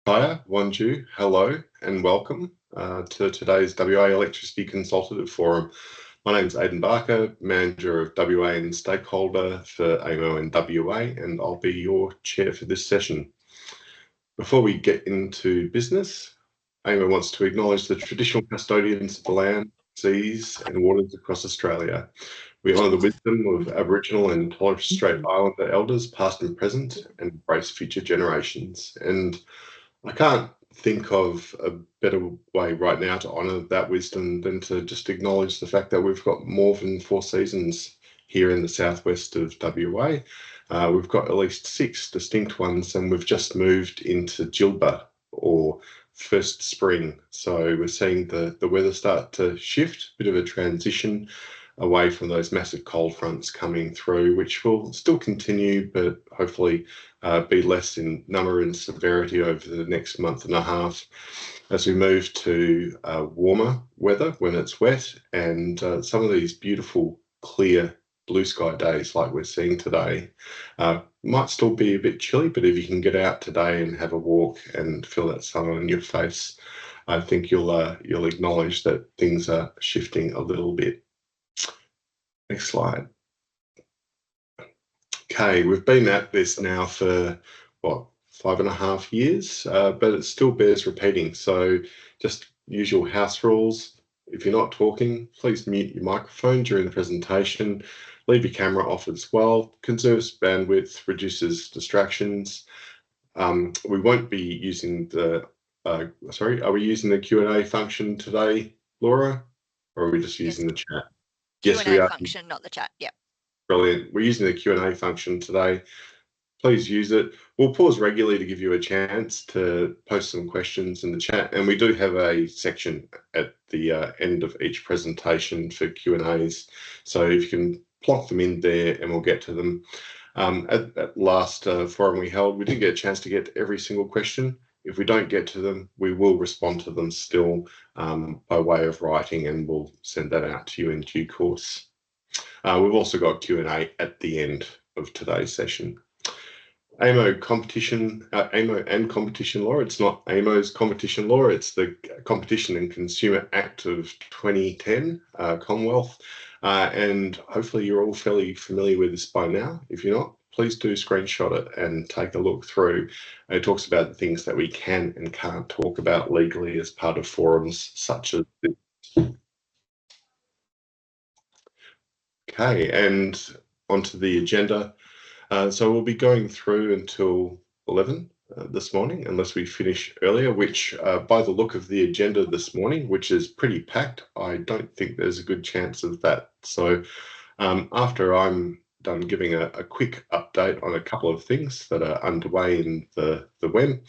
Hiya, Wanju, hello and welcome to today's WA Electricity Consultative Forum. My name is Aidan Barker, Manager of WA and Stakeholder for AEMO and WA, and I'll be your chair for this session. Before we get into business, AEMO wants to acknowledge the traditional custodians of the land, seas and waters across Australia. We honour the wisdom of Aboriginal and Torres Strait Islander elders, past and present, and embrace future generations. And I can't think of a better way right now to honour that wisdom than to just acknowledge the fact that we've got more than 4 seasons here in the southwest of WA. We've got at least 6 distinct ones, and we've just moved into Gilba, or first spring. So we're seeing the weather start to shift, a bit of a transition away from those massive cold fronts coming through, which will still continue, but hopefully be less in number and severity over the next month and a half as we move to warmer weather when it's wet, and some of these beautiful clear blue sky days like we're seeing today might still be a bit chilly, but if you can get out today and have a walk and feel that sun on your face, I think you'll acknowledge that things are shifting a little bit. Next slide. Okay, we've been at this now for, what, 5.5 years, but it still bears repeating. So just usual house rules. If you're not talking, please mute your microphone during the presentation. Leave your camera off as well. Conserves bandwidth, reduces distractions. We won't be using the, are we using the Q&A function today, Laura? Or are we just using the chat? Yes, we are. Function, not the chat. Yep. Brilliant. We're using the Q&A function today. Please use it. We'll pause regularly to give you a chance to post some questions in the chat, and we do have a section at the end of each presentation for Q&As. So if you can plonk them in there, and we'll get to them. At last forum we held, we didn't get a chance to get to every single question. If we don't get to them, we will respond to them still by way of writing, and we'll send that out to you in due course. We've also got Q&A at the end of today's session. AEMO competition, AEMO and competition law. It's not AEMO's competition law, it's the Competition and Consumer Act of 2010, Commonwealth. And hopefully you're all fairly familiar with this by now. If you're not, please do screenshot it and take a look through. It talks about the things that we can and can't talk about legally as part of forums such as this. Okay, and onto the agenda. So we'll be going through until 11 this morning, unless we finish earlier, which by the look of the agenda this morning, which is pretty packed, I don't think there's a good chance of that. So after I'm done giving a quick update on a couple of things that are underway in the WEM,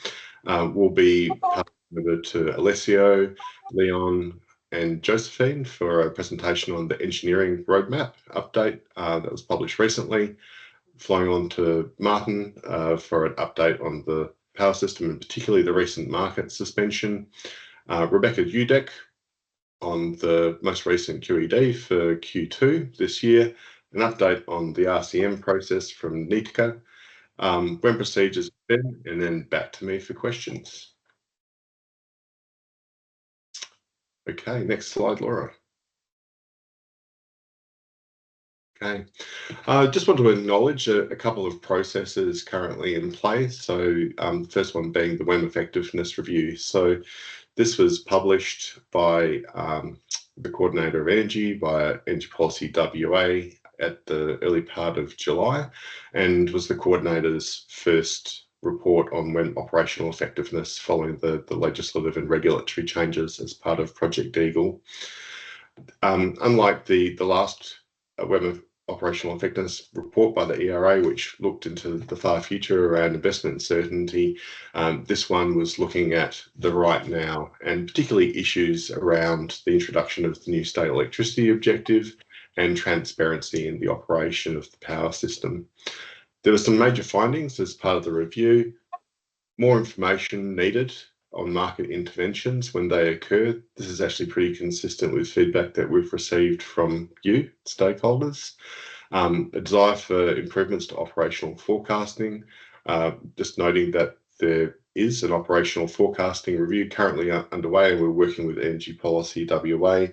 we'll be passing over to Alessio, Leon, and Josephine for a presentation on the engineering roadmap update that was published recently, flowing on to Martin for an update on the power system and particularly the recent market suspension, Rebecca Udek on the most recent QED for Q2 this year, an update on the RCM process from Nitka, when procedures Ben, and then back to me for questions. Okay, next slide, Laura. Okay, I just want to acknowledge a couple of processes currently in place. So the first one being the WEM Effectiveness Review. So this was published by the Coordinator of Energy via Energy Policy WA at the early part of July, and was the Coordinator's first report on WEM operational effectiveness following the legislative and regulatory changes as part of Project Eagle. Unlike the last WEM operational effectiveness report by the ERA, which looked into the far future around investment certainty, this one was looking at the right now, and particularly issues around the introduction of the new state electricity objective and transparency in the operation of the power system. There were some major findings as part of the review. More information needed on market interventions when they occur. This is actually pretty consistent with feedback that we've received from you, stakeholders. A desire for improvements to operational forecasting, just noting that there is an operational forecasting review currently underway, and we're working with Energy Policy WA.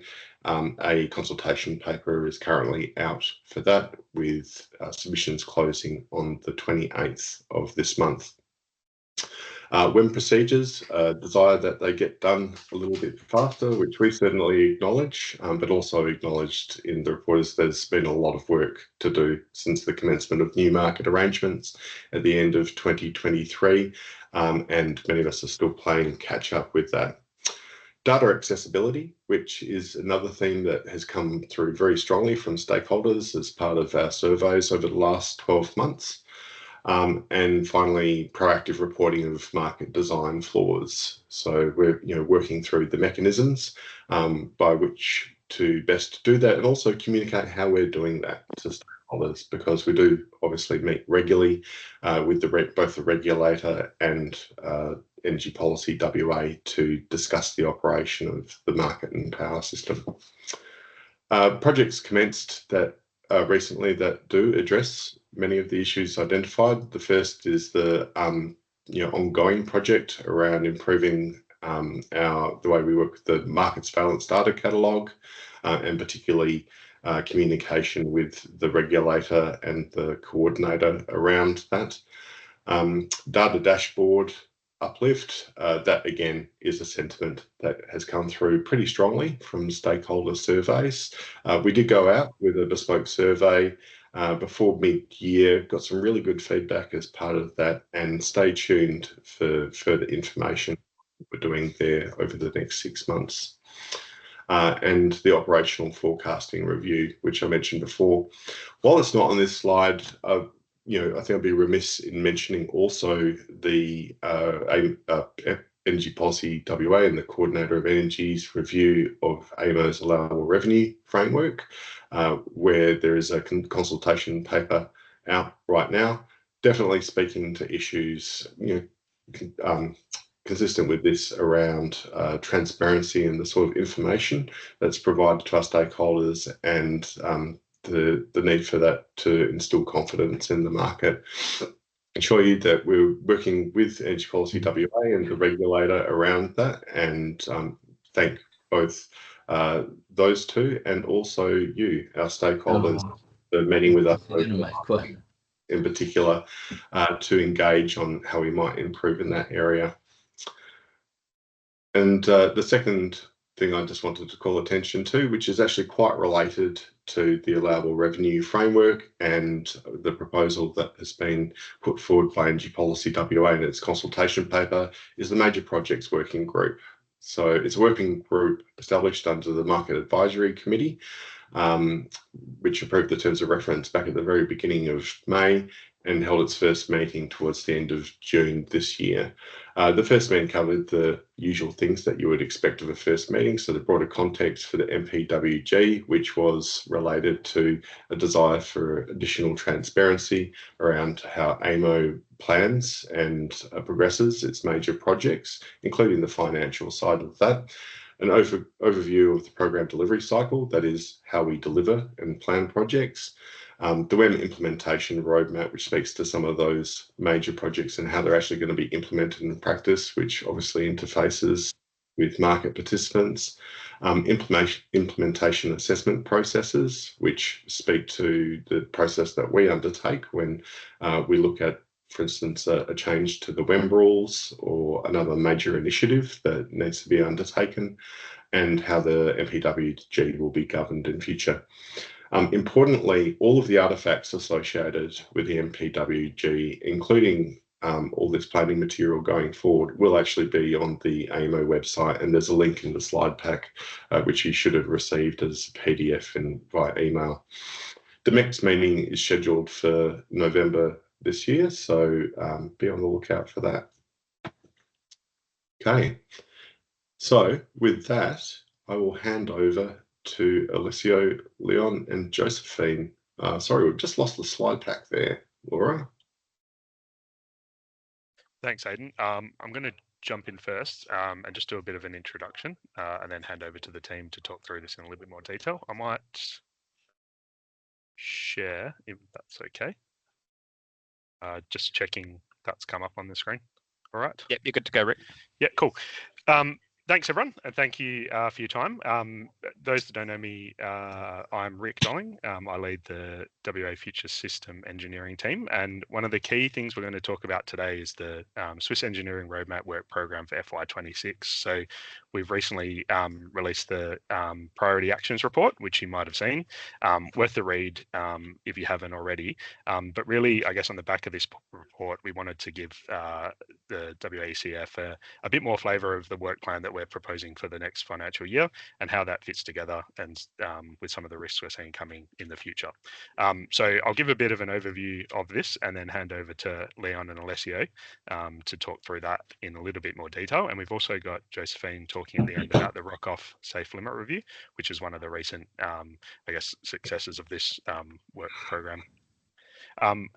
A consultation paper is currently out for that, with submissions closing on the 28th of this month. When procedures desire that they get done a little bit faster, which we certainly acknowledge, but also acknowledged in the report is there's been a lot of work to do since the commencement of new market arrangements at the end of 2023, and many of us are still playing catch up with that. Data accessibility, which is another theme that has come through very strongly from stakeholders as part of our surveys over the last 12 months. And finally, proactive reporting of market design flaws. So we're working through the mechanisms by which to best do that, and also communicate how we're doing that to stakeholders, because we do obviously meet regularly with both the regulator and Energy Policy WA to discuss the operation of the market and power system. Projects commenced that recently that do address many of the issues identified. The first is the ongoing project around improving the way we work with the market surveillance data catalogue, and particularly communication with the regulator and the coordinator around that. Data dashboard uplift, that again is a sentiment that has come through pretty strongly from stakeholder surveys. We did go out with a bespoke survey before mid-year, got some really good feedback as part of that, and stay tuned for further information we're doing there over the next 6 months. And the operational forecasting review, which I mentioned before. While it's not on this slide, I think I'd be remiss in mentioning also the Energy Policy WA and the Coordinator of Energy's review of AEMO's allowable revenue framework, where there is a consultation paper out right now, definitely speaking to issues consistent with this around transparency and the sort of information that's provided to our stakeholders, and the need for that to instill confidence in the market. Assure you that we're working with Energy Policy WA and the regulator around that, and thank both those two and also you, our stakeholders, for meeting with us in particular to engage on how we might improve in that area. And the second thing I just wanted to call attention to, which is actually quite related to the allowable revenue framework and the proposal that has been put forward by Energy Policy WA in its consultation paper, is the Major Projects Working Group. So it's a working group established under the Market Advisory Committee, which approved the terms of reference back at the very beginning of May and held its first meeting towards the end of June this year. The first meeting covered the usual things that you would expect of a first meeting, so the broader context for the MPWG, which was related to a desire for additional transparency around how AEMO plans and progresses its major projects, including the financial side of that. An overview of the program delivery cycle, that is how we deliver and plan projects. The WEM implementation roadmap, which speaks to some of those major projects and how they're actually going to be implemented in practice, which obviously interfaces with market participants. Implementation assessment processes, which speak to the process that we undertake when we look at, for instance, a change to the WEM rules or another major initiative that needs to be undertaken, and how the MPWG will be governed in future. Importantly, all of the artefacts associated with the MPWG, including all this planning material going forward, will actually be on the AEMO website, and there's a link in the slide pack which you should have received as a PDF and via email. The next meeting is scheduled for November this year, so be on the lookout for that. Okay, so with that, I will hand over to Alessio, Leon, and Josephine. Sorry, we've just lost the slide pack there, Laura. Thanks, Aidan. I'm going to jump in first and just do a bit of an introduction and then hand over to the team to talk through this in a little bit more detail. I might share, if that's okay. Just checking that's come up on the screen. All right. Yep, you're good to go, Rick. Yeah, cool. Thanks, everyone, and thank you for your time. Those that don't know me, I'm Rick Dolling. I lead the WA Future System Engineering team, and one of the key things we're going to talk about today is the Swiss Engineering Roadmap Work Program for FY26. So we've recently released the Priority Actions Report, which you might have seen. Worth the read if you haven't already. But really, I guess on the back of this report, we wanted to give the WAECF a bit more flavour of the work plan that we're proposing for the next financial year and how that fits together and with some of the risks we're seeing coming in the future. So I'll give a bit of an overview of this and then hand over to Leon and Alessio to talk through that in a little bit more detail. And we've also got Josephine talking at the end about the Rock-Off Safe Limit Review, which is one of the recent, I guess, successes of this work program.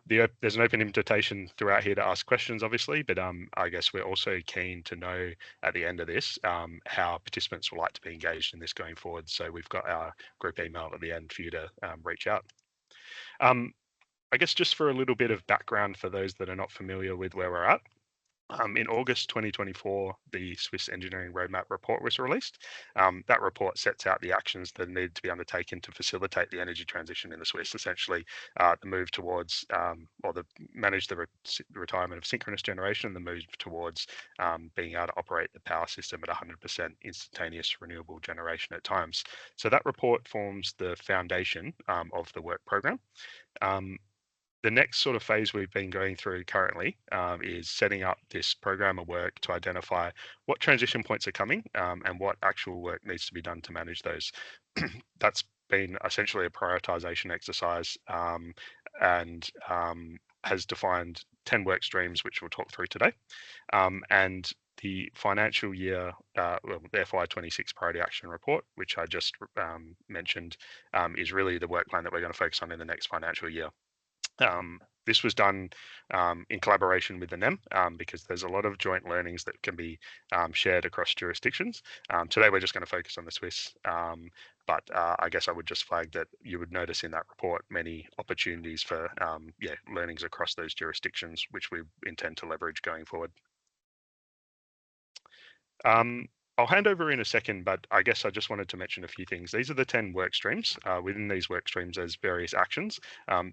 There's an open invitation throughout here to ask questions, obviously, but I guess we're also keen to know at the end of this how participants would like to be engaged in this going forward. So we've got our group email at the end for you to reach out. I guess just for a little bit of background for those that are not familiar with where we're at. In August 2024, the Swiss Engineering Roadmap report was released. That report sets out the actions that need to be undertaken to facilitate the energy transition in the Swiss, essentially the move towards manage the retirement of synchronous generation and the move towards being able to operate the power system at 100% instantaneous renewable generation at times. So that report forms the foundation of the work program. The next sort of phase we've been going through currently is setting up this program of work to identify what transition points are coming and what actual work needs to be done to manage those. That's been essentially a prioritization exercise and has defined 10 work streams, which we'll talk through today. And the financial year, the FY26 Priority Action Report, which I just mentioned, is really the work plan that we're going to focus on in the next financial year. This was done in collaboration with the NEM because there's a lot of joint learnings that can be shared across jurisdictions. Today, we're just going to focus on the Swiss, but I guess I would just flag that you would notice in that report many opportunities for learnings across those jurisdictions, which we intend to leverage going forward. I'll hand over in a second, but I guess I just wanted to mention a few things. These are the 10 work streams. Within these work streams, there's various actions.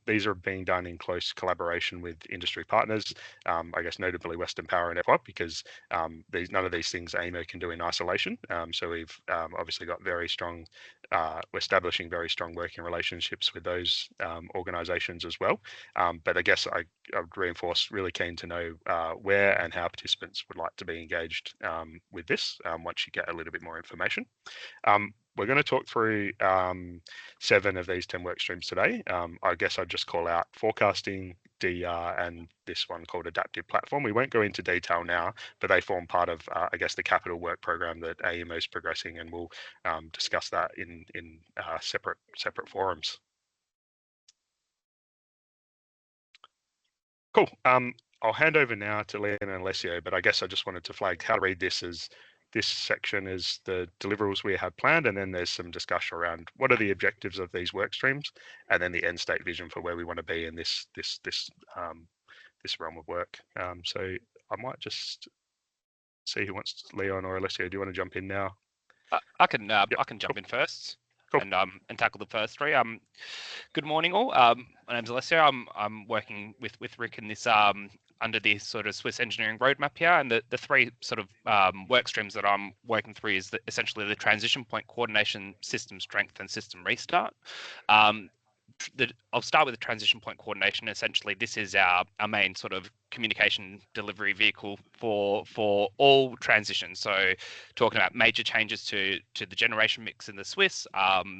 These are being done in close collaboration with industry partners, I guess notably Western Power and ECF, because none of these things AEMO can do in isolation. So we've obviously got very strong, we're establishing very strong working relationships with those organisations as well. But I guess I would reinforce, really keen to know where and how participants would like to be engaged with this once you get a little bit more information. We're going to talk through 7 of these 10 work streams today. I guess I'd just call out forecasting, DER, and this one called Adaptive Platform. We won't go into detail now, but they form part of, I guess, the capital work program that AEMO is progressing, and we'll discuss that in separate forums. Cool. I'll hand over now to Leon and Alessio, but I guess I just wanted to flag how to read this as this section is the deliverables we have planned, and then there's some discussion around what are the objectives of these work streams, and then the end state vision for where we want to be in this realm of work. So I might just see who wants Leon or Alessio. Do you want to jump in now? I can jump in first. Cool. And tackle the first 3. Good morning, all. My name's Alessio. I'm working with Rick in this under this sort of Swiss Engineering Roadmap here, and the 3 sort of work streams that I'm working through is essentially the transition point coordination, system strength, and system restart. I'll start with the transition point coordination. Essentially, this is our main sort of communication delivery vehicle for all transitions. So talking about major changes to the generation mix in the Swiss,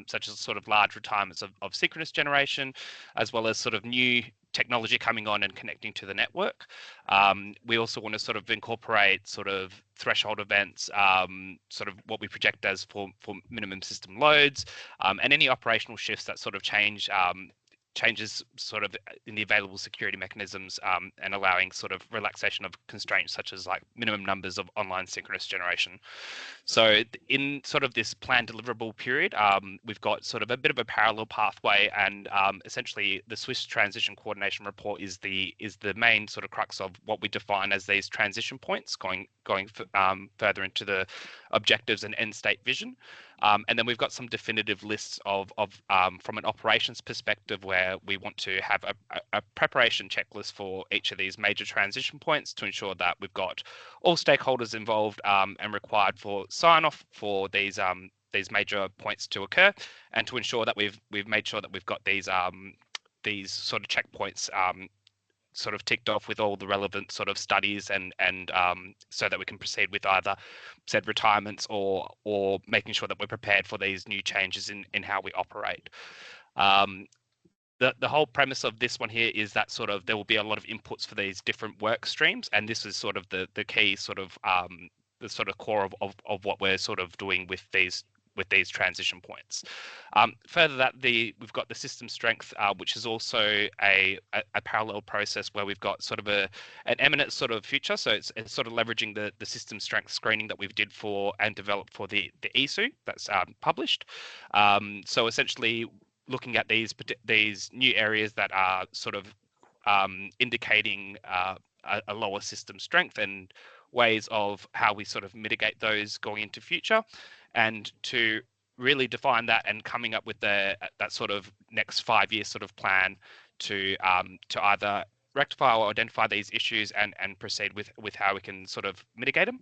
such as sort of large retirements of synchronous generation, as well as sort of new technology coming on and connecting to the network. We also want to sort of incorporate sort of threshold events, sort of what we project as for minimum system loads, and any operational shifts that sort of change changes sort of in the available security mechanisms, and allowing sort of relaxation of constraints such as like minimum numbers of online synchronous generation. So in sort of this planned deliverable period, we've got sort of a bit of a parallel pathway, and essentially the Swiss transition coordination report is the main sort of crux of what we define as these transition points, going further into the objectives and end state vision. And then we've got some definitive lists of from an operations perspective, where we want to have a preparation checklist for each of these major transition points to ensure that we've got all stakeholders involved and required for sign off for these major points to occur, and to ensure that we've made sure that we've got these sort of checkpoints sort of ticked off with all the relevant sort of studies, and so that we can proceed with either said retirements or making sure that we're prepared for these new changes in how we operate. The whole premise of this one here is that sort of there will be a lot of inputs for these different work streams, and this is sort of the key sort of the sort of core of what we're sort of doing with these transition points. Further that we've got the system strength, which is also a parallel process where we've got sort of an eminent sort of future. So it's sort of leveraging the system strength screening that we've did for and developed for the ESU that's published. So essentially looking at these new areas that are sort of indicating a lower system strength, and ways of how we sort of mitigate those going into future, and to really define that and coming up with that sort of next 5-year sort of plan to either rectify or identify these issues and proceed with how we can sort of mitigate them.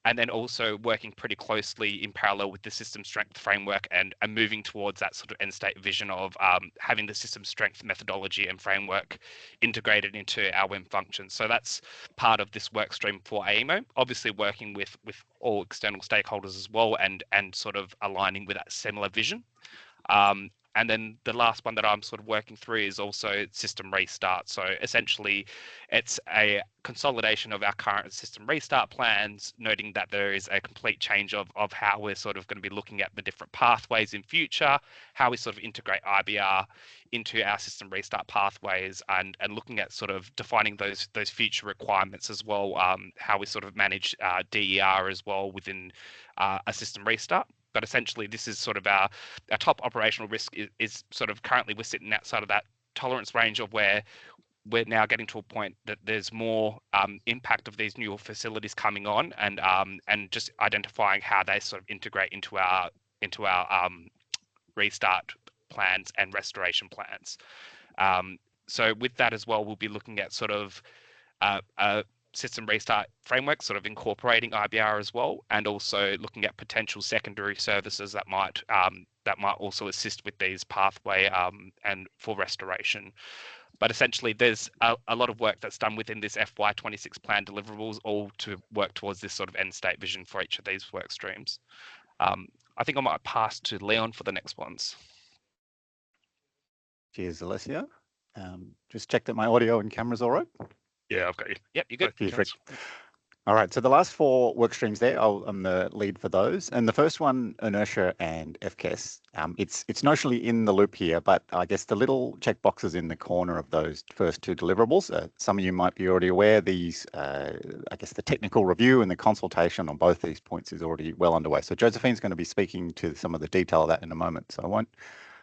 And then also working pretty closely in parallel with the system strength framework and moving towards that sort of end state vision of having the system strength methodology and framework integrated into our WIM functions. So that's part of this work stream for AEMO, obviously working with all external stakeholders as well, and sort of aligning with that similar vision. And then the last one that I'm sort of working through is also system restart. So essentially, it's a consolidation of our current system restart plans, noting that there is a complete change of how we're sort of going to be looking at the different pathways in future, how we sort of integrate IBR into our system restart pathways, and looking at sort of defining those future requirements as well, how we sort of manage DER as well within a system restart. But essentially, this is sort of our top operational risk is sort of currently we're sitting outside of that tolerance range of where we're now getting to a point that there's more impact of these new facilities coming on, and just identifying how they sort of integrate into our restart plans and restoration plans. So with that as well, we'll be looking at sort of a system restart framework, sort of incorporating IBR as well, and also looking at potential secondary services that might also assist with these pathway and for restoration. But essentially, there's a lot of work that's done within this FY26 plan deliverables, all to work towards this sort of end state vision for each of these work streams. I think I might pass to Leon for the next ones. Cheers, Alessio. Just check that my audio and camera's all right. Yeah, I've got you. Yep, you're good. Cheers, Rick. All right, so the last 4 work streams there, I'm the lead for those. And the first one, inertia and FCAS, it's notionally in the loop here, but I guess the little check boxes in the corner of those first 2 deliverables, some of you might be already aware, these, I guess the technical review and the consultation on both these points is already well underway. So Josephine's going to be speaking to some of the detail of that in a moment, so I won't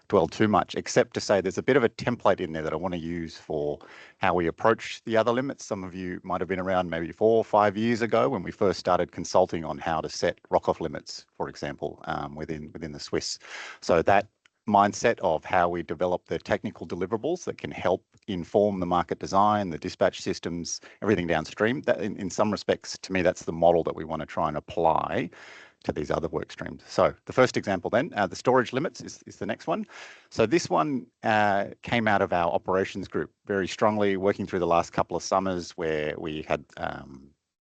dwell too much, except to say there's a bit of a template in there that I want to use for how we approach the other limits. Some of you might have been around maybe 4 or 5 years ago when we first started consulting on how to set rock-off limits, for example, within the Swiss. So that mindset of how we develop the technical deliverables that can help inform the market design, the dispatch systems, everything downstream, that in some respects, to me, that's the model that we want to try and apply to these other work streams. So the first example then, the storage limits is the next one. So this one came out of our operations group very strongly, working through the last couple of summers where we had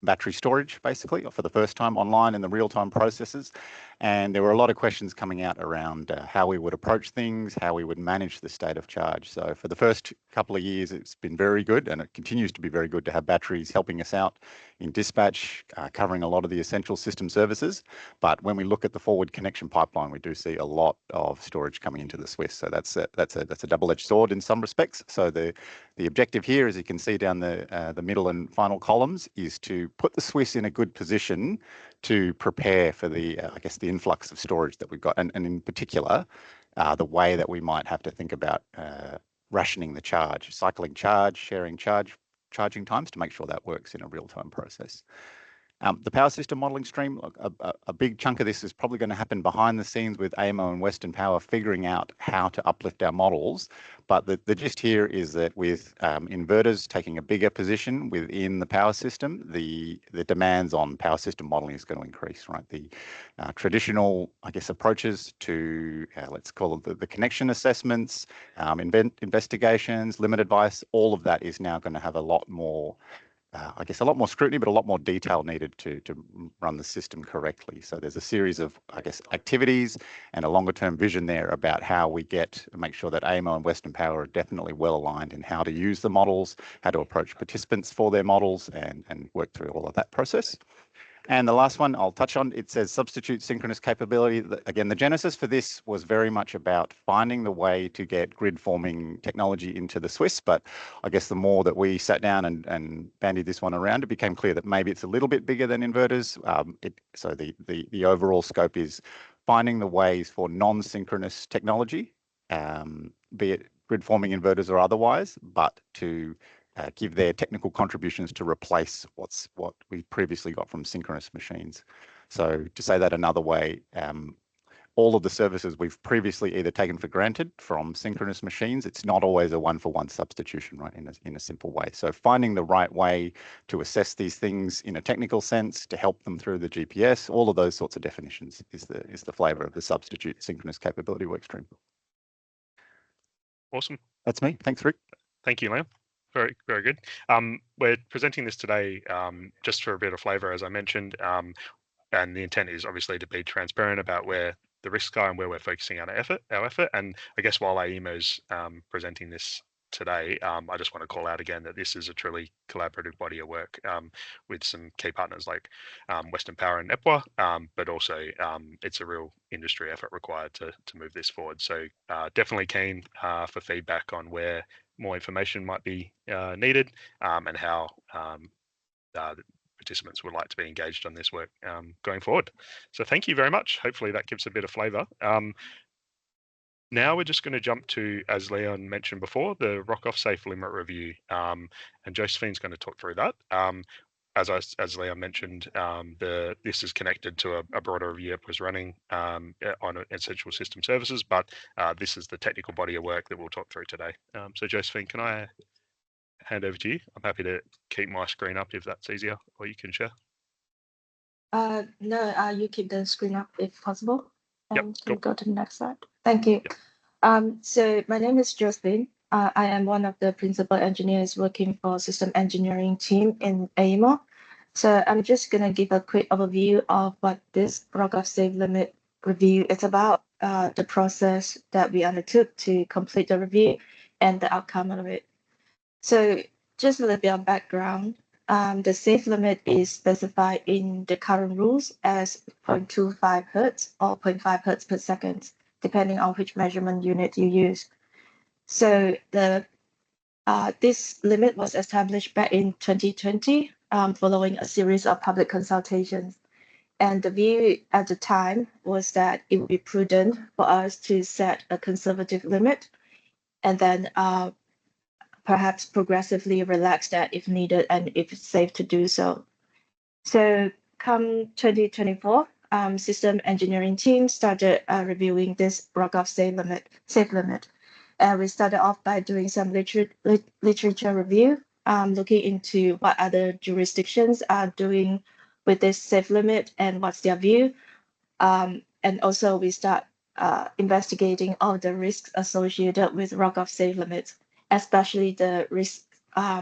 battery storage basically for the first time online in the real-time processes. And there were a lot of questions coming out around how we would approach things, how we would manage the state of charge. So for the first couple of years, it's been very good, and it continues to be very good to have batteries helping us out in dispatch, covering a lot of the essential system services. But when we look at the forward connection pipeline, we do see a lot of storage coming into the Swiss. So that's a double-edged sword in some respects. So the objective here, as you can see down the middle and final columns, is to put the Swiss in a good position to prepare for the I guess the influx of storage that we've got, and in particular, the way that we might have to think about rationing the charge, cycling charge, sharing charging times to make sure that works in a real-time process. The power system modelling stream, a big chunk of this is probably going to happen behind the scenes with AEMO and Western Power figuring out how to uplift our models. But the gist here is that with inverters taking a bigger position within the power system, the demands on power system modelling is going to increase, right? The traditional, I guess, approaches to, let's call it the connection assessments, investigations, limit advice, all of that is now going to have a lot more I guess a lot more scrutiny, but a lot more detail needed to run the system correctly. So there's a series of, I guess, activities and a longer term vision there about how we make sure that AEMO and Western Power are definitely well aligned in how to use the models, how to approach participants for their models, and work through all of that process. And the last one I'll touch on, it says substitute synchronous capability. Again, the genesis for this was very much about finding the way to get grid forming technology into the Swiss. But I guess the more that we sat down and bandied this one around, it became clear that maybe it's a little bit bigger than inverters. So the overall scope is finding the ways for non-synchronous technology, be it grid forming inverters or otherwise, but to give their technical contributions to replace what we previously got from synchronous machines. So to say that another way, all of the services we've previously either taken for granted from synchronous machines, it's not always a one-for-one substitution, right, in a simple way. So finding the right way to assess these things in a technical sense, to help them through the GPS, all of those sorts of definitions is the flavour of the substitute synchronous capability workstream. Awesome. That's me. Thanks, Rick. Thank you, Liam. Very, very good. We're presenting this today just for a bit of flavour, as I mentioned, and the intent is obviously to be transparent about where the risks are and where we're focusing our effort. And I guess while AEMO's presenting this today, I just want to call out again that this is a truly collaborative body of work with some key partners like Western Power and EPWA, but also it's a real industry effort required to move this forward. So definitely keen for feedback on where more information might be needed and how the participants would like to be engaged on this work going forward. So thank you very much. Hopefully that gives a bit of flavour. Now we're just going to jump to, as Leon mentioned before, the ROC-off safe limit review, and Josephine's going to talk through that. As Leon mentioned, this is connected to a broader review it was running on essential system services, but this is the technical body of work that we'll talk through today. So Josephine, can I hand over to you? I'm happy to keep my screen up if that's easier, or you can share. No, you keep the screen up if possible. Yep, Can go to the next slide. Thank you. Yep. So my name is Josephine. I am one of the principal engineers working for system engineering team in AEMO. So I'm just going to give a quick overview of what this ROC-off safe limit review is about, the process that we undertook to complete the review, and the outcome of it. So just a little bit of background. The safe limit is specified in the current rules as 0.25 Hertz or 0.5 Hertz per second, depending on which measurement unit you use. So this limit was established back in 2020 following a series of public consultations. And the view at the time was that it would be prudent for us to set a conservative limit and then perhaps progressively relax that if needed and if it's safe to do so. So come 2024, system engineering team started reviewing this ROC-off safe limit. And we started off by doing some literature review, looking into what other jurisdictions are doing with this safe limit and what's their view. And also we start investigating all the risks associated with ROC-off safe limits, especially the risk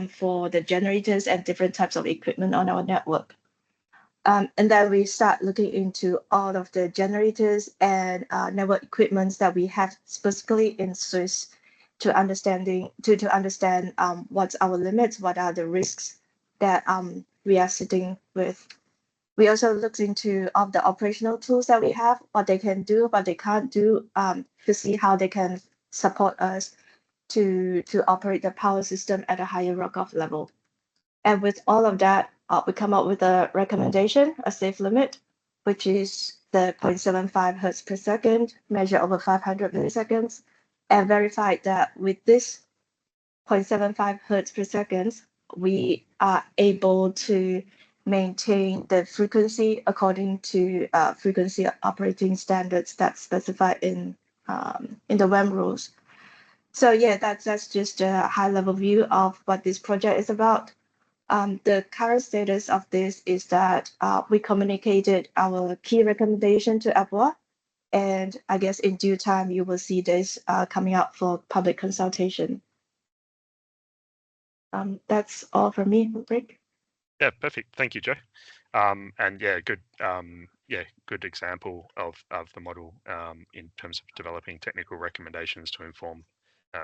for the generators and different types of equipment on our network. And then we start looking into all of the generators and network equipments that we have specifically in Swiss to understand what's our limits, what are the risks that we are sitting with. We also looked into all the operational tools that we have, what they can do, what they can't do, to see how they can support us to operate the power system at a higher runoff level. And with all of that, we come up with a recommendation, a safe limit, which is the 0.75 hertz per second, measured over 500 milliseconds, and verified that with this 0.75 hertz per second, we are able to maintain the frequency according to frequency operating standards that's specified in the WEM rules. So yeah, that's just a high level view of what this project is about. The current status of this is that we communicated our key recommendation to APWA, and I guess in due time you will see this coming out for public consultation. That's all from me, Rick. Yeah, perfect. Thank you, Joe. And yeah, good example of the model in terms of developing technical recommendations to inform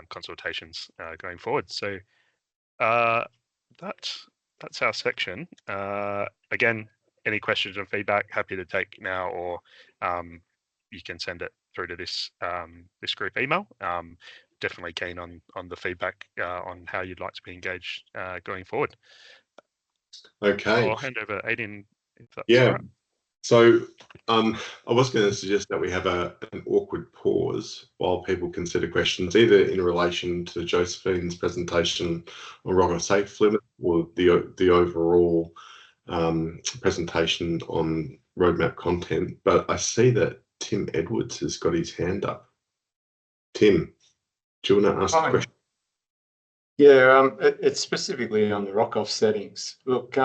consultations going forward. So that's our section. Again, any questions or feedback, happy to take now, or you can send it through to this this group email. Definitely keen on the feedback on how you'd like to be engaged going forward. Okay. I'll hand over Aiden. If that's Yeah. all right. So I was going to suggest that we have an awkward pause while people consider questions, either in relation to Josephine's presentation on rock safe limit or the overall presentation on roadmap content. But I see that Tim Edwards has got his hand up. Tim, do you want to ask a question? Yeah, it's specifically on the rock-off settings. Look,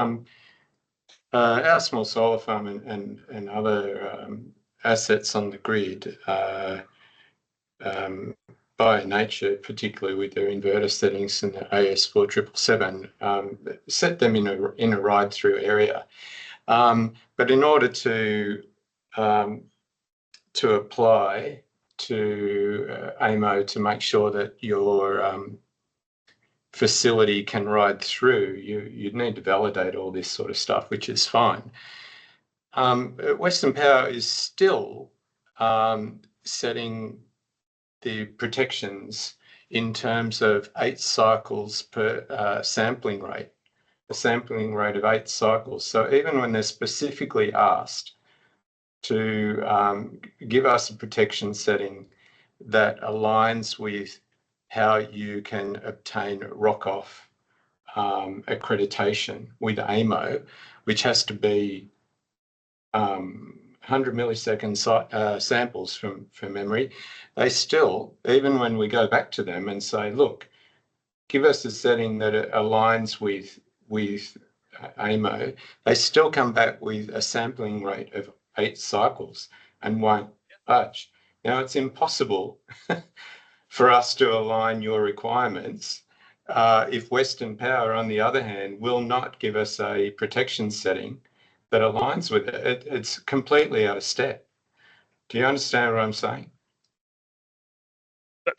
our small solar farm and other assets on the grid, by nature, particularly with their inverter settings and the AS4777, set them in a ride-through area. But in order to apply to AEMO to make sure that your facility can ride through, you'd need to validate all this sort of stuff, which is fine. Western Power is still setting the protections in terms of 8 cycles per sampling rate, a sampling rate of 8 cycles. So even when they're specifically asked to give us a protection setting that aligns with how you can obtain rock-off accreditation with AEMO, which has to be 100 millisecond samples from memory, they still, even when we go back to them and say, look, give us a setting that aligns with AEMO, they still come back with a sampling rate of 8 cycles and won't budge. Now, it's impossible for us to align your requirements if Western Power, on the other hand, will not give us a protection setting that aligns with it. It's completely out of step. Do you understand what I'm saying?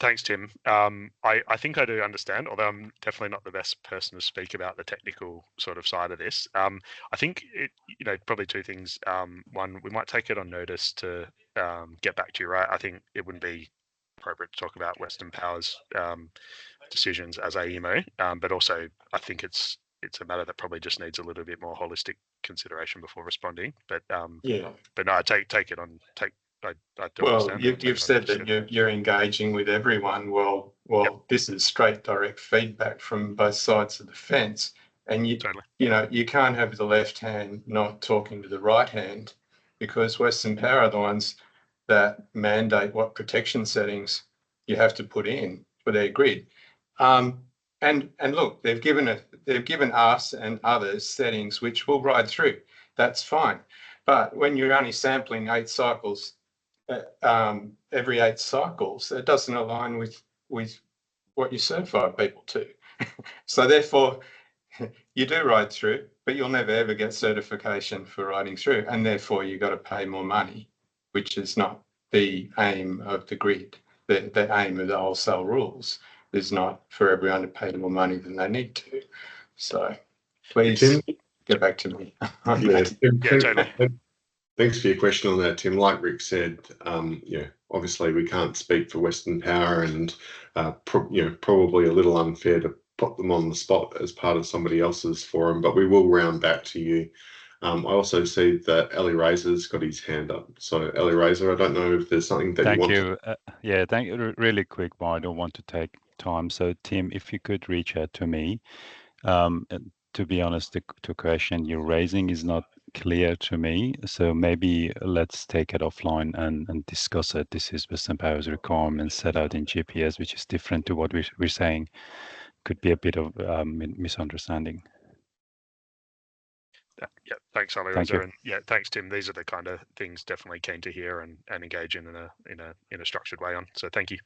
Thanks, Tim. I think I do understand, although I'm definitely not the best person to speak about the technical sort of side of this. I think probably 2 things. One, we might take it on notice to get back to you, right? I think it wouldn't be appropriate to talk about Western Power's decisions as AEMO, but also I think it's a matter that probably just needs a little bit more holistic consideration before responding. But yeah. But no, I take it on. I do well, understand. you've said that you're engaging with everyone. Well, yep. This is straight direct feedback from both sides of the fence, and you can't have the left hand not talking to the right hand, because Western Power are the ones that mandate what protection settings you have to put in for their grid. And look, they've given us and others settings which will ride through. That's fine. But when you're only sampling 8 cycles every 8 cycles, it doesn't align with what you certify people to. So therefore, you do ride through, but you'll never ever get certification for riding through, and therefore you've got to pay more money, which is not the aim of the grid. The aim of the wholesale rules is not for everyone to pay more money than they need to. So please. Tim, get back to me. Yeah, totally. Thanks for your question on that, Tim. Like Rick said, obviously we can't speak for Western Power, and probably a little unfair to put them on the spot as part of somebody else's forum, but we will round back to you. I also see that Ellie Razor's got his hand up. So Ellie Razor, I don't know if there's something that you want to... Thank you. Really quick, but I don't want to take time. So Tim, if you could reach out to me. To be honest, the question you're raising is not clear to me. So maybe let's take it offline and discuss it. This is Western Power's requirement set out in GPS, which is different to what we're saying. Could be a bit of misunderstanding. Yeah, thanks, Ali. Thank you. And yeah, thanks, Tim. These are the kind of things definitely keen to hear and engage in a structured way on. So thank you,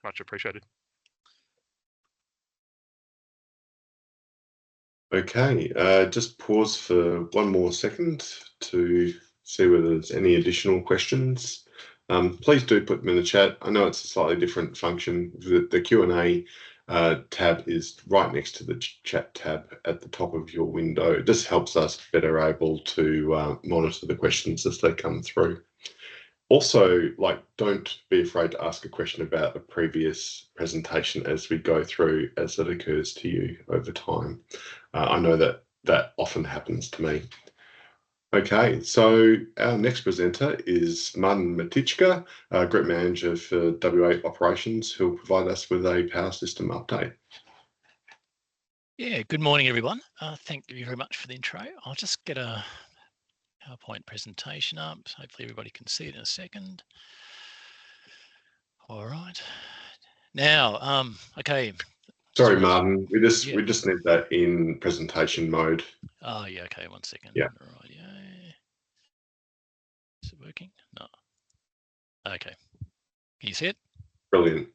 much appreciated. Okay, just pause for one more second to see whether there's any additional questions. Please do put them in the chat. I know it's a slightly different function. The Q&A tab is right next to the chat tab at the top of your window. This helps us better able to monitor the questions as they come through. Also, don't be afraid to ask a question about a previous presentation as we go through, as it occurs to you over time. I know that often happens to me. Okay, so our next presenter is Martin Matichka, Group Manager for WA Operations, who will provide us with a power system update. Yeah, good morning, everyone. Thank you very much for the intro. I'll just get a PowerPoint presentation up. Hopefully everybody can see it in a second. All right. Now, okay. Sorry, Martin. We just need that in presentation mode. Oh yeah. Okay. 1 second. Yeah. Right. Yeah. Is it working? No. Okay. Can you see it? Brilliant.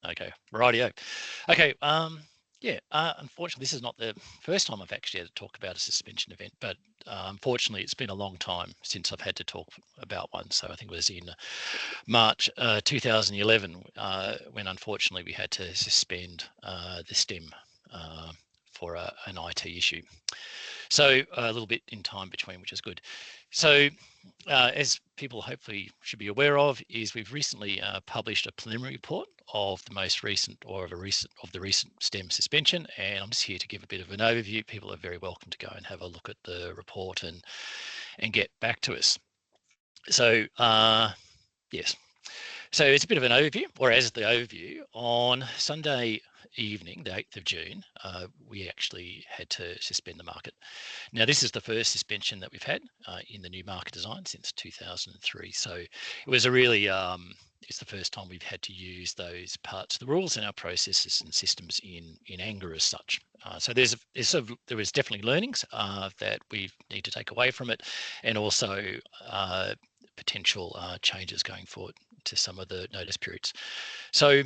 Okay. Rightio. Okay. Yeah, unfortunately, this is not the first time I've actually had to talk about a suspension event, but unfortunately, it's been a long time since I've had to talk about one. So I think it was in March 2011 when unfortunately we had to suspend the STEM for an IT issue. So a little bit in time between, which is good. So as people hopefully should be aware of, is we've recently published a preliminary report of the most recent of the recent STEM suspension, and I'm just here to give a bit of an overview. People are very welcome to go and have a look at the report and get back to us. So yes, so it's a bit of an overview, or as the overview, on Sunday evening, the 8th of June, we actually had to suspend the market. Now, this is the first suspension that we've had in the new market design since 2003. So it was a really, it's the first time we've had to use those parts of the rules and our processes and systems in anger as such. So there was definitely learnings that we need to take away from it, and also potential changes going forward to some of the notice periods. So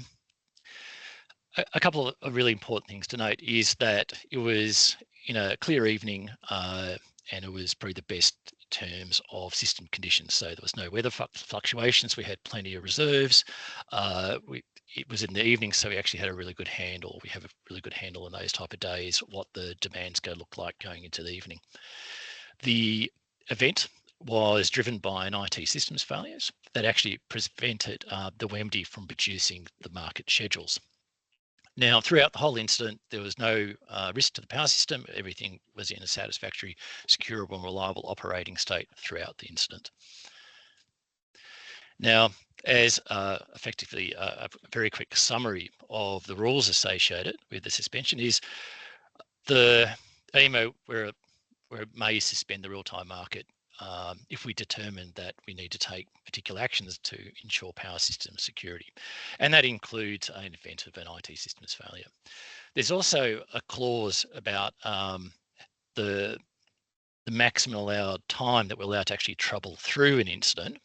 a couple of really important things to note is that it was in a clear evening and it was probably the best terms of system conditions. So there was no weather fluctuations. We had plenty of reserves. It was in the evening, so we actually had a really good handle. We have a really good handle in those type of days, what the demand's going to look like going into the evening. The event was driven by an IT systems failures that actually prevented the WEMD from producing the market schedules. Now, throughout the whole incident, there was no risk to the power system. Everything was in a satisfactory, securable and reliable operating state throughout the incident. Now, as effectively a very quick summary of the rules associated with the suspension is the AEMO, where it may suspend the real-time market if we determine that we need to take particular actions to ensure power system security. And that includes an event of an IT systems failure. There's also a clause about the maximum allowed time that we're allowed to actually trouble through an incident,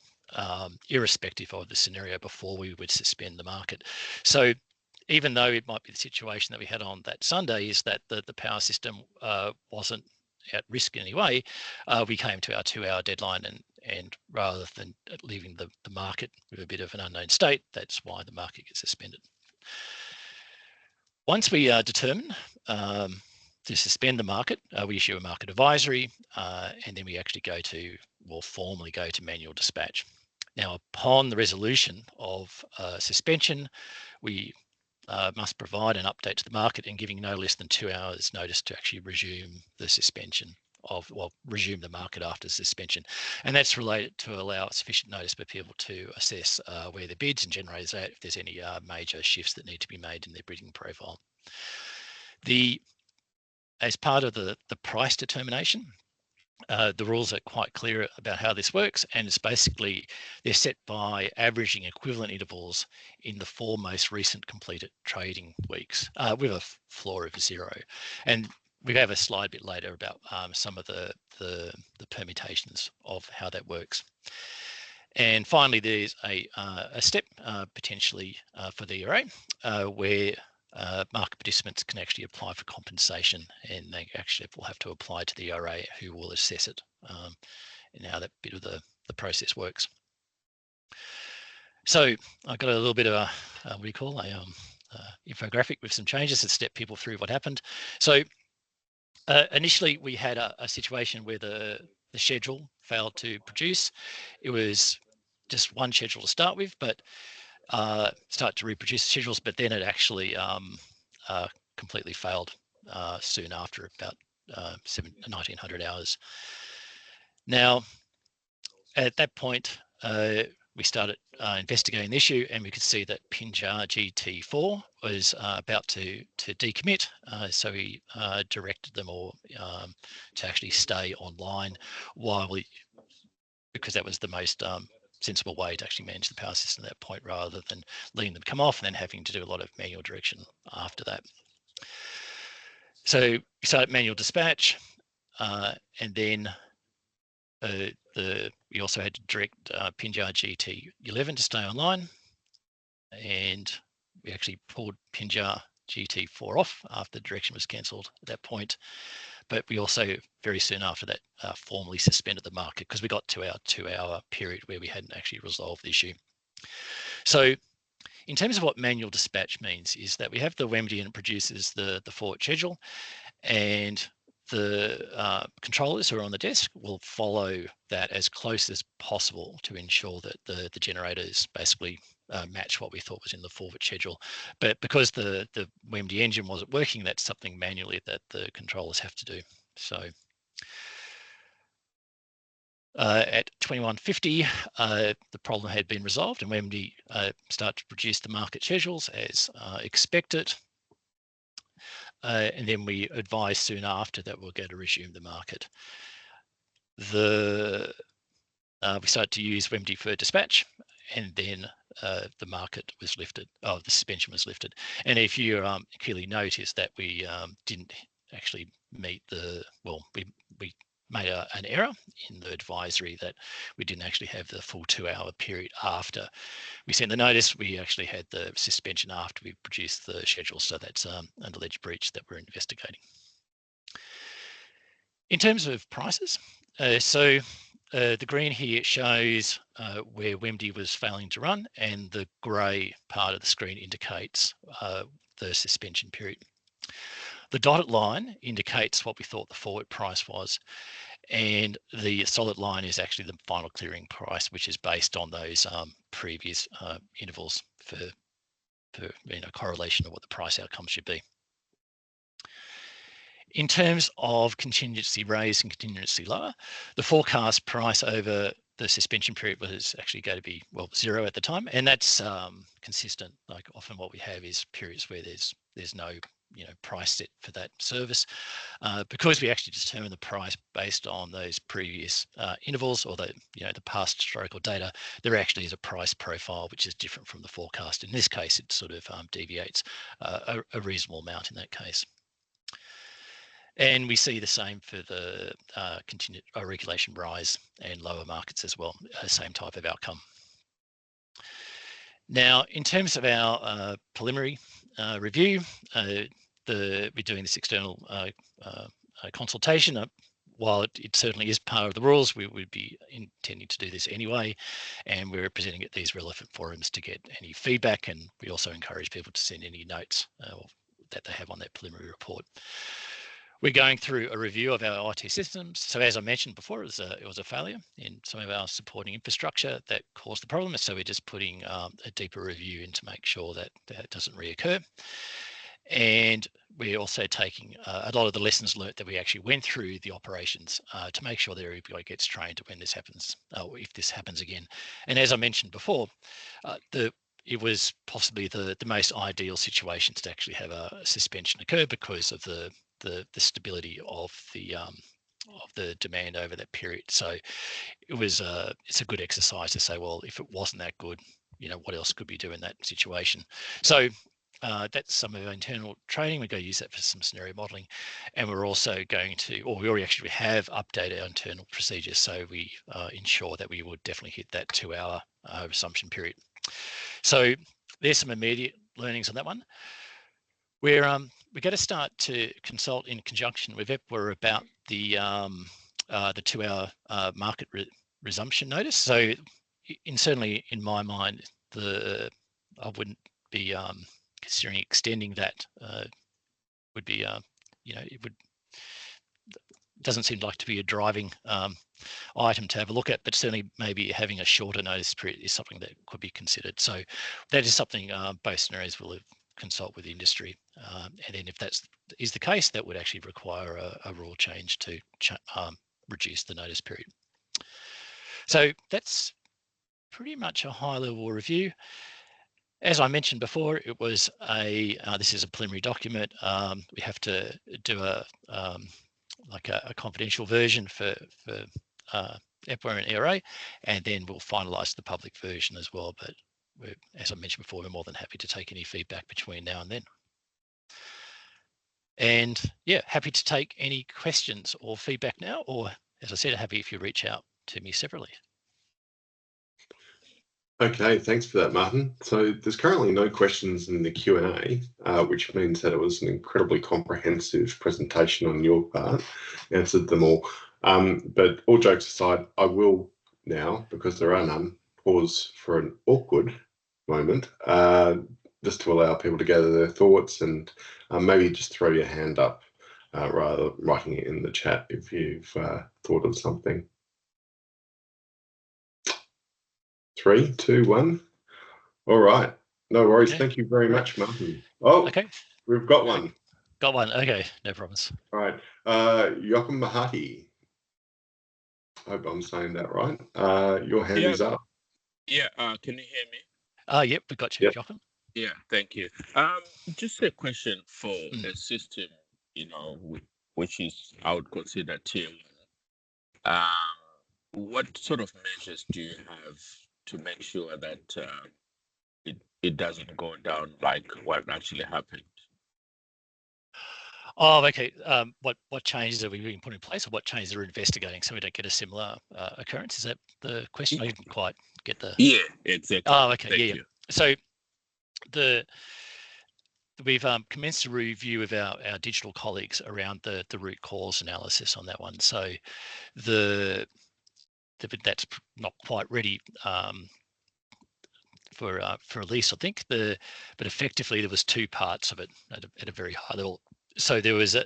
irrespective of the scenario before we would suspend the market. So even though it might be the situation that we had on that Sunday is that the power system wasn't at risk in any way, we came to our 2-hour deadline, and rather than leaving the market with a bit of an unknown state, that's why the market gets suspended. Once we determine to suspend the market, we issue a market advisory, and then we actually formally go to manual dispatch. Now, upon the resolution of suspension, we must provide an update to the market and giving no less than 2 hours notice to actually resume the suspension resume the market after suspension. And that's related to allow sufficient notice for people to assess where their bids and generators are at, if there's any major shifts that need to be made in their bidding profile. As part of the price determination, the rules are quite clear about how this works, and it's basically they're set by averaging equivalent intervals in the 4 most recent completed trading weeks with a floor of 0. And we have a slide a bit later about some of the permutations of how that works. And finally, there's a step potentially for the ERA where market participants can actually apply for compensation, and they actually will have to apply to the ERA, who will assess it, and how that bit of the process works. So I've got a little bit of a what do you call infographic with some changes to step people through what happened. So initially we had a situation where the schedule failed to produce. It was just one schedule to start with, but start to reproduce schedules, but then it actually completely failed soon after, about 1900 hours. Now, at that point, we started investigating the issue, and we could see that PNGR GT4 was about to decommit. So we directed them all to actually stay online because that was the most sensible way to actually manage the power system at that point, rather than letting them come off and then having to do a lot of manual direction after that. So we started manual dispatch, and then we also had to direct PNGR GT11 to stay online, and we actually pulled PNGR GT4 off after the direction was cancelled at that point. But we also, very soon after that, formally suspended the market because we got to our 2-hour period where we hadn't actually resolved the issue. So in terms of what manual dispatch means, is that we have the WEMD and it produces the forward schedule, and the controllers who are on the desk will follow that as close as possible to ensure that the generators basically match what we thought was in the forward schedule. But because the WEMD engine wasn't working, that's something manually that the controllers have to do. So at 2150, the problem had been resolved, and WEMD started to produce the market schedules as expected. And then we advised soon after that we're going to resume the market. We started to use WEMD for dispatch, and then the market was lifted. The suspension was lifted. And if you clearly notice that we didn't actually meet we made an error in the advisory that we didn't actually have the full 2-hour period after we sent the notice. We actually had the suspension after we produced the schedule. So that's an alleged breach that we're investigating. In terms of prices, the green here shows where WEMD was failing to run, and the grey part of the screen indicates the suspension period. The dotted line indicates what we thought the forward price was, and the solid line is actually the final clearing price, which is based on those previous intervals for correlation of what the price outcome should be. In terms of contingency raised and contingency lower, the forecast price over the suspension period was actually going to be 0 at the time, and that's consistent. Like often what we have is periods where there's no price set for that service, because we actually determine the price based on those previous intervals or the past historical data. There actually is a price profile which is different from the forecast. In this case, it sort of deviates a reasonable amount in that case. And we see the same for the continued regulation rise and lower markets as well, same type of outcome. Now, in terms of our preliminary review, we're doing this external consultation. While it certainly is part of the rules, we would be intending to do this anyway, and we're presenting at these relevant forums to get any feedback, and we also encourage people to send any notes that they have on their preliminary report. We're going through a review of our IT systems. So as I mentioned before, it was a failure in some of our supporting infrastructure that caused the problem. So we're just putting a deeper review in to make sure that that doesn't reoccur. And we're also taking a lot of the lessons learned that we actually went through the operations to make sure that everybody gets trained when this happens, or if this happens again. And as I mentioned before, it was possibly the most ideal situation to actually have a suspension occur because of the stability of the demand over that period. So it's a good exercise to say, well, if it wasn't that good, what else could we do in that situation? So that's some of our internal training. We're going to use that for some scenario modeling, and we're also going to, or we already actually have updated our internal procedures, so we ensure that we would definitely hit that 2-hour resumption period. So there's some immediate learnings on that one. We're going to start to consult in conjunction with EPWA about the 2-hour market resumption notice. So certainly in my mind, I wouldn't be considering extending that. Would be doesn't seem like to be a driving item to have a look at, but certainly maybe having a shorter notice period is something that could be considered. So that is something both scenarios will consult with the industry, and then if that is the case, that would actually require a rule change to reduce the notice period. So that's pretty much a high-level review. As I mentioned before, it was this is a preliminary document. We have to do a confidential version for EPWA and ERA, and then we'll finalise the public version as well. But as I mentioned before, we're more than happy to take any feedback between now and then. And yeah, happy to take any questions or feedback now, or as I said, happy if you reach out to me separately. Okay, thanks for that, Martin. So there's currently no questions in the Q&A, which means that it was an incredibly comprehensive presentation on your part, answered them all. But all jokes aside, I will now, because there are none, pause for an awkward moment, just to allow people to gather their thoughts, and maybe just throw your hand up rather than writing it in the chat if you've thought of something. 3, 2, 1. All right. No worries. Okay. Thank you very much, Martin. Oh, okay. We've got one. Got one. Okay, no problems. All right. Joachim Mahati. I hope I'm saying that right. Your hand is up. Yeah. Can you hear me? Yep, we got you, Joachim. Yeah, thank you. Just a question for a system, which is I would consider tier 1. What sort of measures do you have to make sure that it doesn't go down like what actually happened? Oh, okay. What changes are we being put in place, or what changes are we investigating so we don't get a similar occurrence? Is that the question? I didn't quite get the. Yeah, exactly. Oh, okay. Thank yeah. you. So we've commenced a review of our digital colleagues around the root cause analysis on that one. So that's not quite ready for release, I think. But effectively there was 2 parts of it at a very high level. So there was the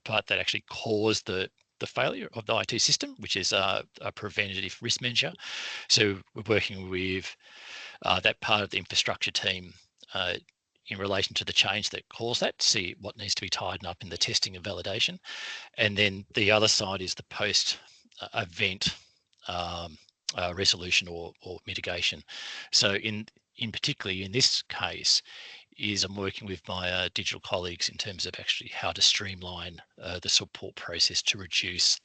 part that actually caused the failure of the IT system, which is a preventative risk measure. So we're working with that part of the infrastructure team in relation to the change that caused that, to see what needs to be tightened up in the testing and validation. And then the other side is the post-event resolution or mitigation. So in particularly in this case, I'm working with my digital colleagues in terms of actually how to streamline the support process to reduce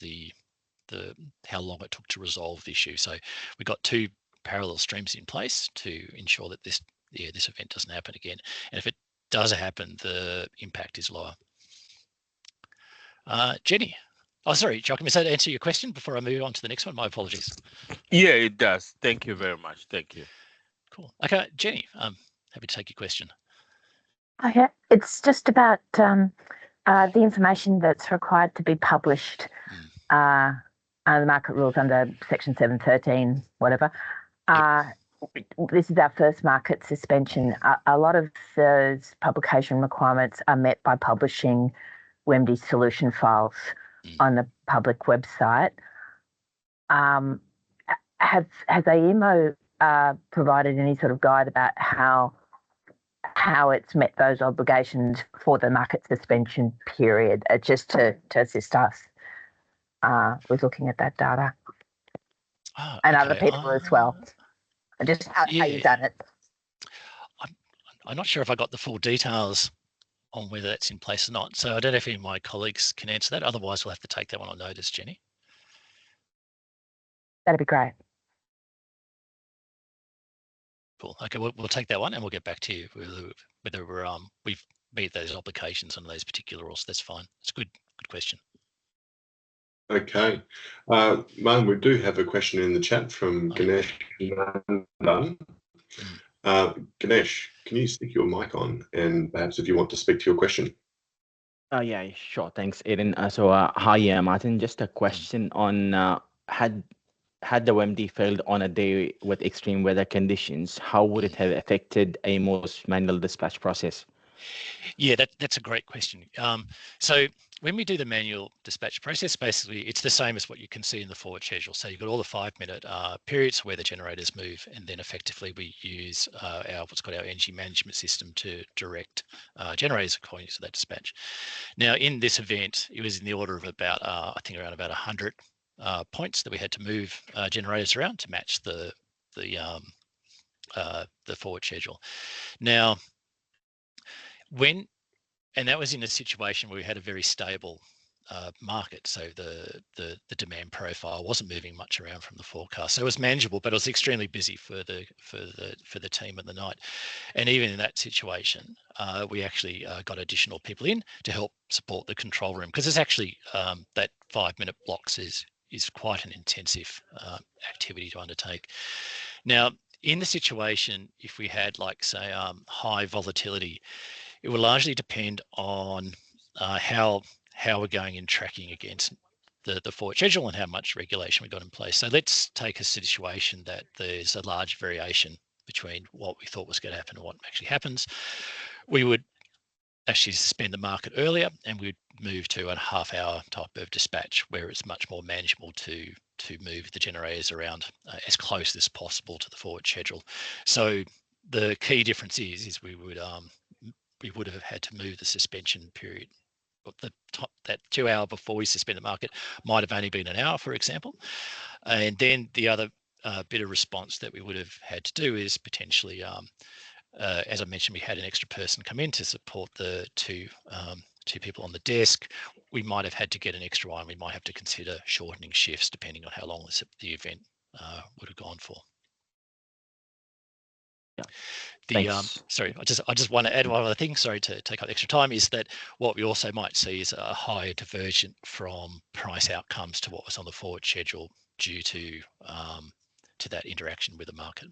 how long it took to resolve the issue. So we've got 2 parallel streams in place to ensure that this event doesn't happen again. And if it does happen, the impact is lower. Jenny. Oh, sorry, Joachim, does that answer your question before I move on to the next one? My apologies. Yeah, it does. Thank you very much. Thank you. Cool. Okay, Jenny, happy to take your question. Okay, it's just about the information that's required to be published under the market rules under Section 713, whatever. This is our first market suspension. A lot of those publication requirements are met by publishing WMD solution files on the public website. Has AEMO provided any sort of guide about how it's met those obligations for the market suspension period, just to assist us with looking at that data, and other people as well, and just how you've done it? I'm not sure if I got the full details on whether that's in place or not, so I don't know if any of my colleagues can answer that. Otherwise, we'll have to take that one on notice, Jenny. That'd be great. Cool. Okay, we'll take that one and we'll get back to you whether we've met those obligations on those particular rules. That's fine. It's a good question. Okay. Martin, we do have a question in the chat from Ganesh Nandan. Ganesh, can you stick your mic on, and perhaps if you want to speak to your question? Yeah, sure. Thanks, Aidan. Hi, Martin. Just a question on had the WMD failed on a day with extreme weather conditions, how would it have affected AEMO's manual dispatch process? Yeah, that's a great question. So when we do the manual dispatch process, basically it's the same as what you can see in the forward schedule. So you've got all the 5-minute periods where the generators move, and then effectively we use what's called our energy management system to direct generators according to that dispatch. Now in this event, it was in the order of about I think around about 100 points that we had to move generators around to match the forward schedule. Now, and that was in a situation where we had a very stable market, so the demand profile wasn't moving much around from the forecast, so it was manageable, but it was extremely busy for the team at the night. And even in that situation, we actually got additional people in to help support the control room, because it's actually that 5-minute blocks is quite an intensive activity to undertake. Now, in the situation, if we had, like, say, high volatility, it will largely depend on how we're going in tracking against the forward schedule and how much regulation we got in place. So let's take a situation that there's a large variation between what we thought was going to happen and what actually happens. We would actually suspend the market earlier, and we'd move to a half-hour type of dispatch where it's much more manageable to move the generators around as close as possible to the forward schedule. So the key difference is we would have had to move the suspension period. That 2 hour before we suspend the market might have only been an hour, for example. And then the other bit of response that we would have had to do is potentially, as I mentioned, we had an extra person come in to support the two people on the desk. We might have had to get an extra one. We might have to consider shortening shifts depending on how long the event would have gone for. Yeah. Sorry, I just want to add one other thing. Sorry to take up extra time. Is that what we also might see is a higher diversion from price outcomes to what was on the forward schedule due to that interaction with the market.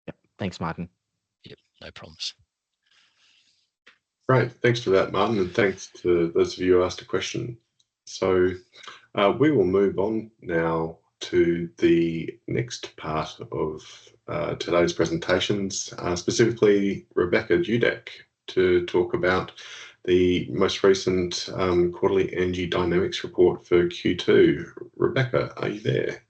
Yep. Thanks, Martin. Yep, no problems. Great, thanks for that, Martin, and thanks to those of you who asked a question. So we will move on now to the next part of today's presentations, specifically Rebecca Dudek, to talk about the most recent quarterly energy dynamics report for Q2. Rebecca, are you there?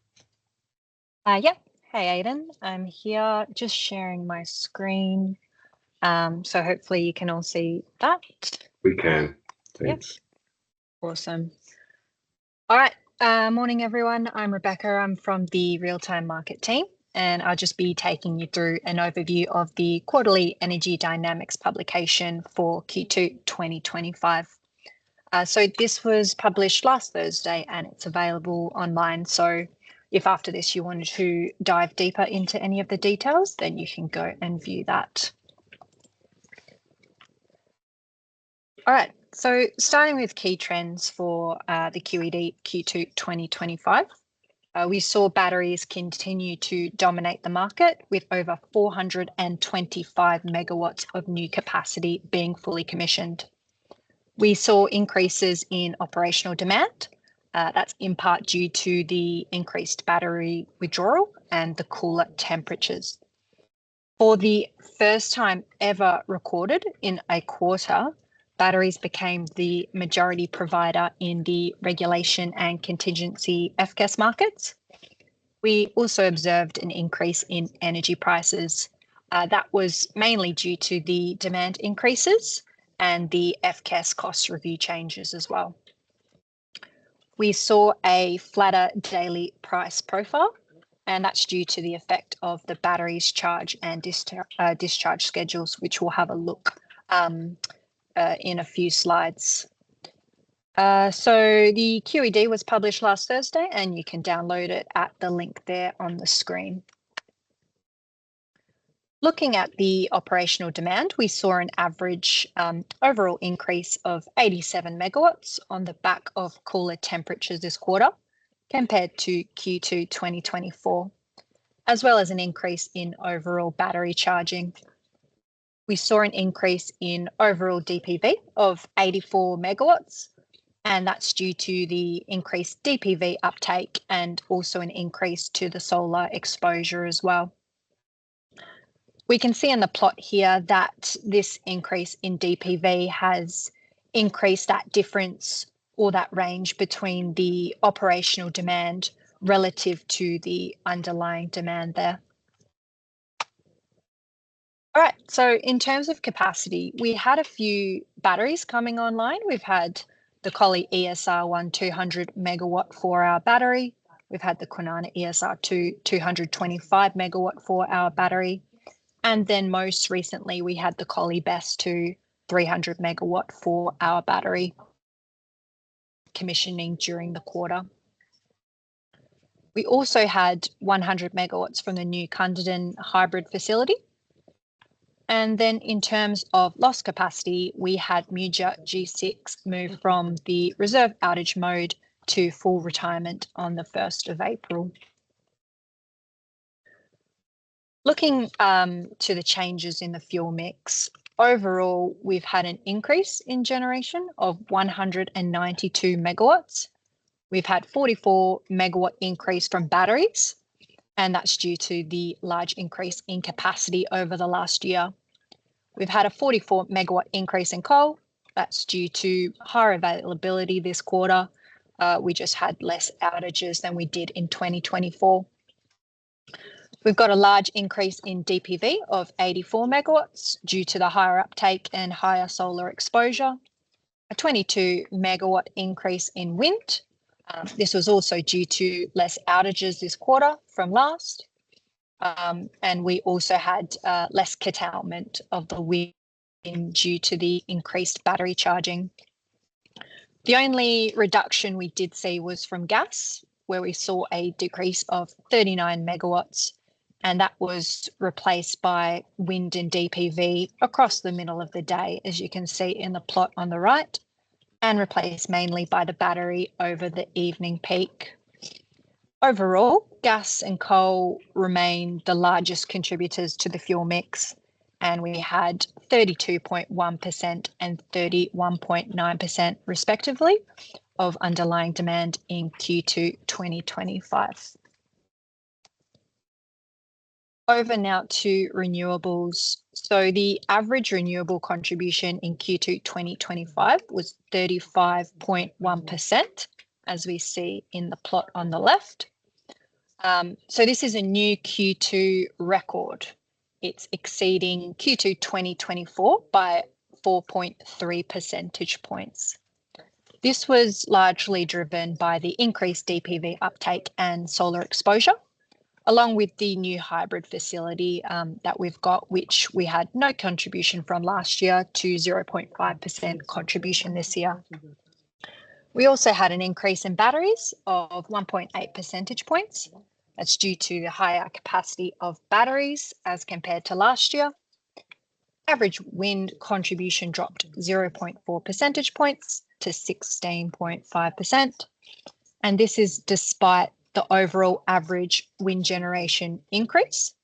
Yep. Hey, Aidan. I'm here just sharing my screen. So hopefully you can all see that. We can. Thanks. Yep. Awesome. All right. Morning, everyone. I'm Rebecca. I'm from the real-time market team, and I'll just be taking you through an overview of the quarterly energy dynamics publication for Q2 2025. So this was published last Thursday, and it's available online. So if after this you wanted to dive deeper into any of the details, then you can go and view that. All right, so starting with key trends for the QED Q2 2025, we saw batteries continue to dominate the market with over 425 megawatts of new capacity being fully commissioned. We saw increases in operational demand. That's in part due to the increased battery withdrawal and the cooler temperatures. For the first time ever recorded in a quarter, batteries became the majority provider in the regulation and contingency FCAS markets. We also observed an increase in energy prices. That was mainly due to the demand increases and the FCAS cost review changes as well. We saw a flatter daily price profile, and that's due to the effect of the batteries charge and discharge schedules, which we'll have a look in a few slides. So the QED was published last Thursday, and you can download it at the link there on the screen. Looking at the operational demand, we saw an average overall increase of 87 megawatts on the back of cooler temperatures this quarter compared to Q2 2024, as well as an increase in overall battery charging. We saw an increase in overall DPV of 84 megawatts, and that's due to the increased DPV uptake and also an increase to the solar exposure as well. We can see in the plot here that this increase in DPV has increased that difference or that range between the operational demand relative to the underlying demand there. All right, so in terms of capacity, we had a few batteries coming online. We've had the Collie ESR1 200 megawatt 4-hour battery. We've had the Kwinana ESR2 225 megawatt 4-hour battery. And then most recently, we had the Collie BESS 2 300 megawatt 4-hour battery commissioning during the quarter. We also had 100 megawatts from the new Cunderdin hybrid facility. And then in terms of lost capacity, we had Muja G6 move from the reserve outage mode to full retirement on the 1st of April. Looking to the changes in the fuel mix, overall, we've had an increase in generation of 192 megawatts. We've had 44 megawatt increase from batteries, and that's due to the large increase in capacity over the last year. We've had a 44 megawatt increase in coal. That's due to higher availability this quarter. We just had less outages than we did in 2024. We've got a large increase in DPV of 84 megawatts due to the higher uptake and higher solar exposure. A 22 megawatt increase in wind. This was also due to less outages this quarter from last. And we also had less curtailment of the wind due to the increased battery charging. The only reduction we did see was from gas, where we saw a decrease of 39 megawatts, and that was replaced by wind and DPV across the middle of the day, as you can see in the plot on the right, and replaced mainly by the battery over the evening peak. Overall, gas and coal remain the largest contributors to the fuel mix, and we had 32.1% and 31.9% respectively of underlying demand in Q2 2025. Over now to renewables. So the average renewable contribution in Q2 2025 was 35.1%, as we see in the plot on the left. So this is a new Q2 record. It's exceeding Q2 2024 by 4.3 percentage points. This was largely driven by the increased DPV uptake and solar exposure, along with the new hybrid facility that we've got, which we had no contribution from last year to 0.5% contribution this year. We also had an increase in batteries of 1.8 percentage points. That's due to the higher capacity of batteries as compared to last year. Average wind contribution dropped 0.4 percentage points to 16.5%. And this is despite the overall average wind generation increase,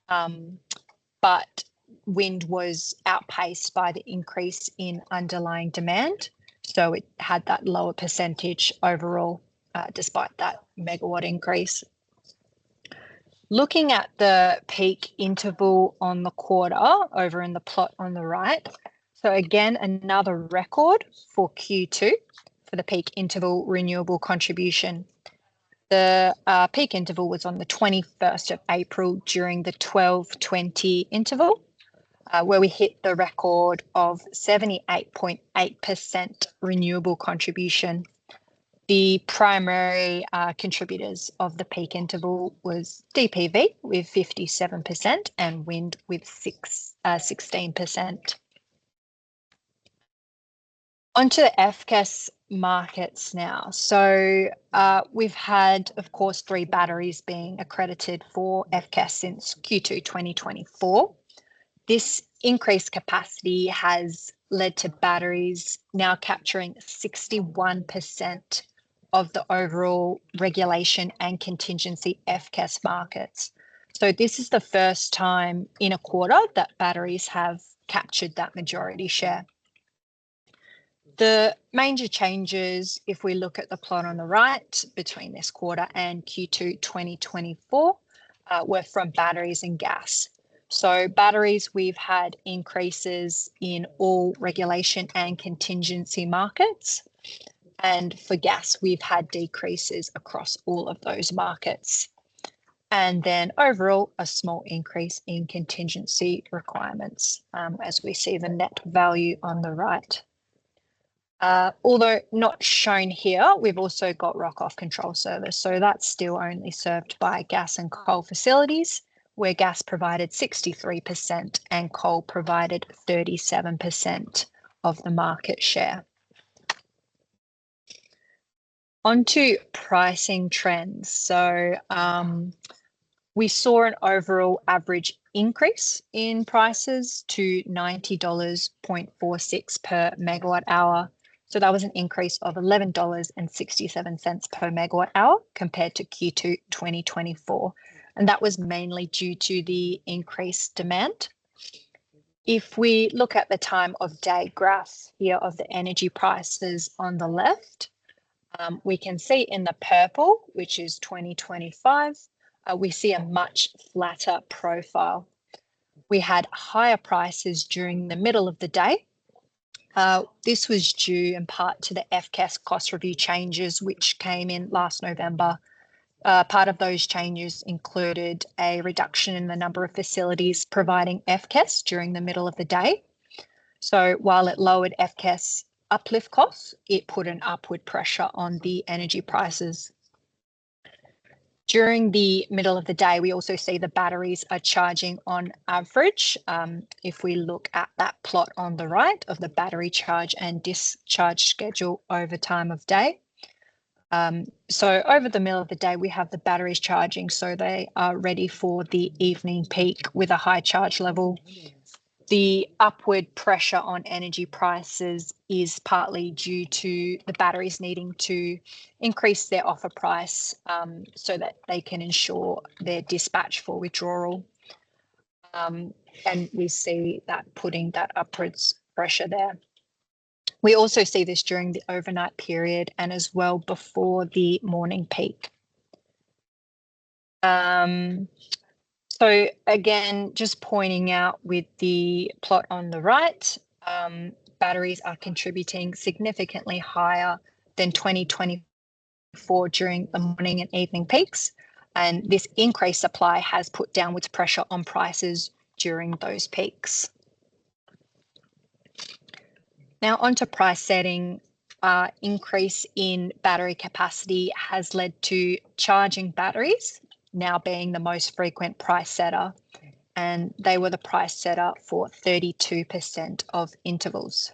but wind was outpaced by the increase in underlying demand. So it had that lower percentage overall, despite that megawatt increase. Looking at the peak interval on the quarter over in the plot on the right, So again, another record for Q2 for the peak interval renewable contribution. The peak interval was on the 21st of April during the 12:20 interval, where we hit the record of 78.8% renewable contribution. The primary contributors of the peak interval was DPV with 57% and wind with 16%. Onto the FCAS markets now. So we've had, of course, 3 batteries being accredited for FCAS since Q2 2024. This increased capacity has led to batteries now capturing 61% of the overall regulation and contingency FCAS markets. So this is the first time in a quarter that batteries have captured that majority share. The major changes, if we look at the plot on the right between this quarter and Q2 2024, were from batteries and gas. So batteries, we've had increases in all regulation and contingency markets. And for gas, we've had decreases across all of those markets. And then overall, a small increase in contingency requirements, as we see the net value on the right. Although not shown here, we've also got rock-off control service. So that's still only served by gas and coal facilities, where gas provided 63% and coal provided 37% of the market share. Onto pricing trends. So we saw an overall average increase in prices to $90.46 per megawatt hour. So that was an increase of $11.67 per megawatt hour compared to Q2 2024. And that was mainly due to the increased demand. If we look at the time of day graph here of the energy prices on the left, we can see in the purple, which is 2025, we see a much flatter profile. We had higher prices during the middle of the day. This was due in part to the FCAS cost review changes, which came in last November. Part of those changes included a reduction in the number of facilities providing FCAS during the middle of the day. So while it lowered FCAS uplift costs, it put an upward pressure on the energy prices. During the middle of the day, we also see the batteries are charging on average. If we look at that plot on the right of the battery charge and discharge schedule over time of day. So over the middle of the day, we have the batteries charging, so they are ready for the evening peak with a high charge level. The upward pressure on energy prices is partly due to the batteries needing to increase their offer price so that they can ensure their dispatch for withdrawal. And we see that putting that upwards pressure there. We also see this during the overnight period and as well before the morning peak. So again, just pointing out with the plot on the right, batteries are contributing significantly higher than 2024 during the morning and evening peaks. And this increased supply has put downwards pressure on prices during those peaks. Now onto price setting. Increase in battery capacity has led to charging batteries now being the most frequent price setter, and they were the price setter for 32% of intervals.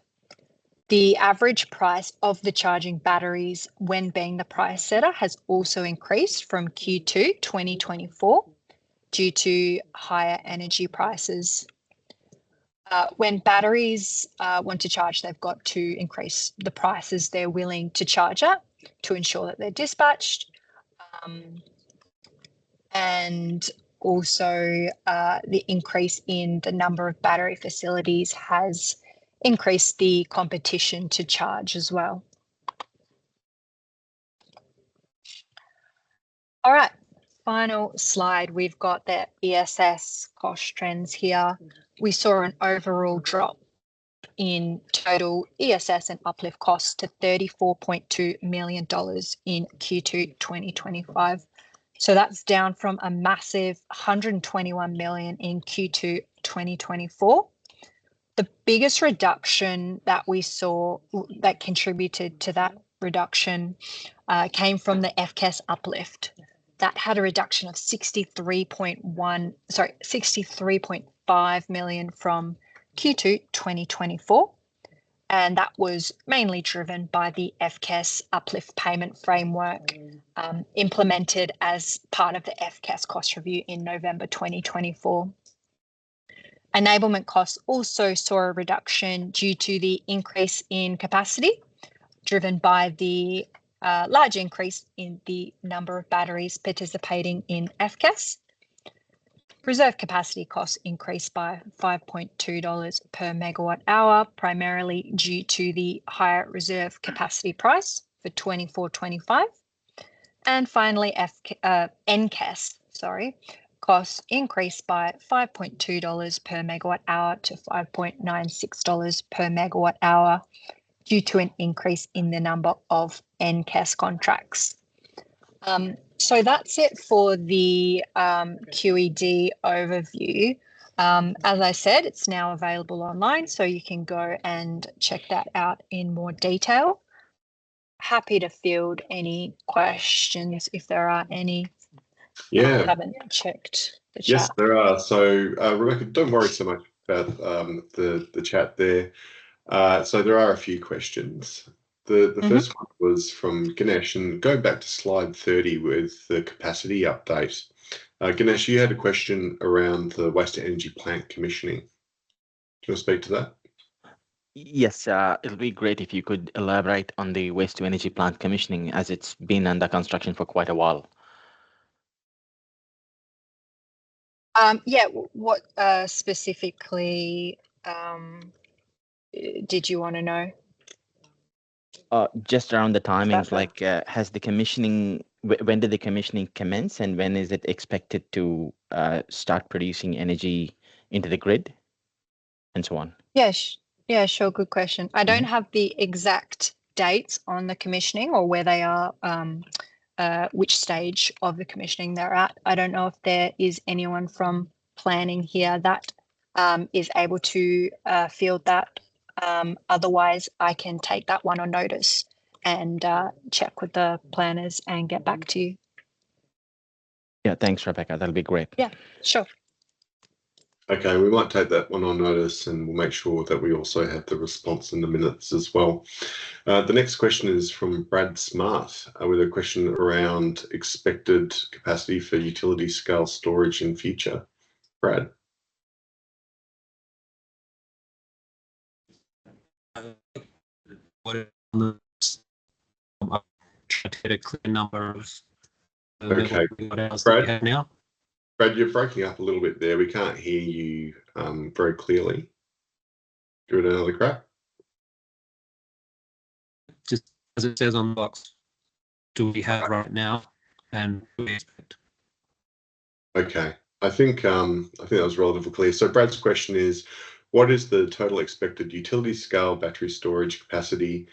The average price of the charging batteries when being the price setter has also increased from Q2 2024 due to higher energy prices. When batteries want to charge, they've got to increase the prices they're willing to charge at to ensure that they're dispatched. And also the increase in the number of battery facilities has increased the competition to charge as well. All right, final slide. We've got the ESS cost trends here. We saw an overall drop in total ESS and uplift costs to $34.2 million in Q2 2025. So that's down from a massive $121 million in Q2 2024. The biggest reduction that we saw that contributed to that reduction came from the FCAS uplift. That had a reduction of 63.5 million from Q2 2024. And that was mainly driven by the FCAS uplift payment framework implemented as part of the FCAS cost review in November 2024. Enablement costs also saw a reduction due to the increase in capacity, driven by the large increase in the number of batteries participating in FCAS. Reserve capacity costs increased by $5.2 per megawatt hour, primarily due to the higher reserve capacity price for 24-25. And finally, NCAS, costs increased by $5.2 per megawatt hour to $5.96 per megawatt hour due to an increase in the number of NCAS contracts. So that's it for the QED overview. As I said, it's now available online, so you can go and check that out in more detail. Happy to field any questions if there are any. Yeah. I haven't checked the chat. Yes, there are. So, Rebecca, don't worry so much about the chat there. So there are a few questions. The first one was from Ganesh, and going back to slide 30 with the capacity update. Ganesh, you had a question around the waste to energy plant commissioning. Do you want to speak to that? Yes, it'll be great if you could elaborate on the waste to energy plant commissioning, as it's been under construction for quite a while. Yeah, what specifically did you want to know? Just around the timings, like has the commissioning, when did the commissioning commence, and when is it expected to start producing energy into the grid, and so on? Yeah, sure. Good question. I don't have the exact dates on the commissioning or where they are, which stage of the commissioning they're at. I don't know if there is anyone from planning here that is able to field that. Otherwise, I can take that one on notice and check with the planners and get back to you. Yeah, thanks, Rebecca. That'll be great. Yeah, sure. Okay, we might take that one on notice, and we'll make sure that we also have the response in the minutes as well. The next question is from Brad Smart with a question around expected capacity for utility scale storage in future. Brad. Get a clear number of okay. Brad, now. Brad, you're breaking up a little bit there. We can't hear you very clearly. Give it another crack. Just as it says on the box, do we have right now, and do we expect? Okay, I think that was relatively clear. So Brad's question is, what is the total expected utility scale battery storage capacity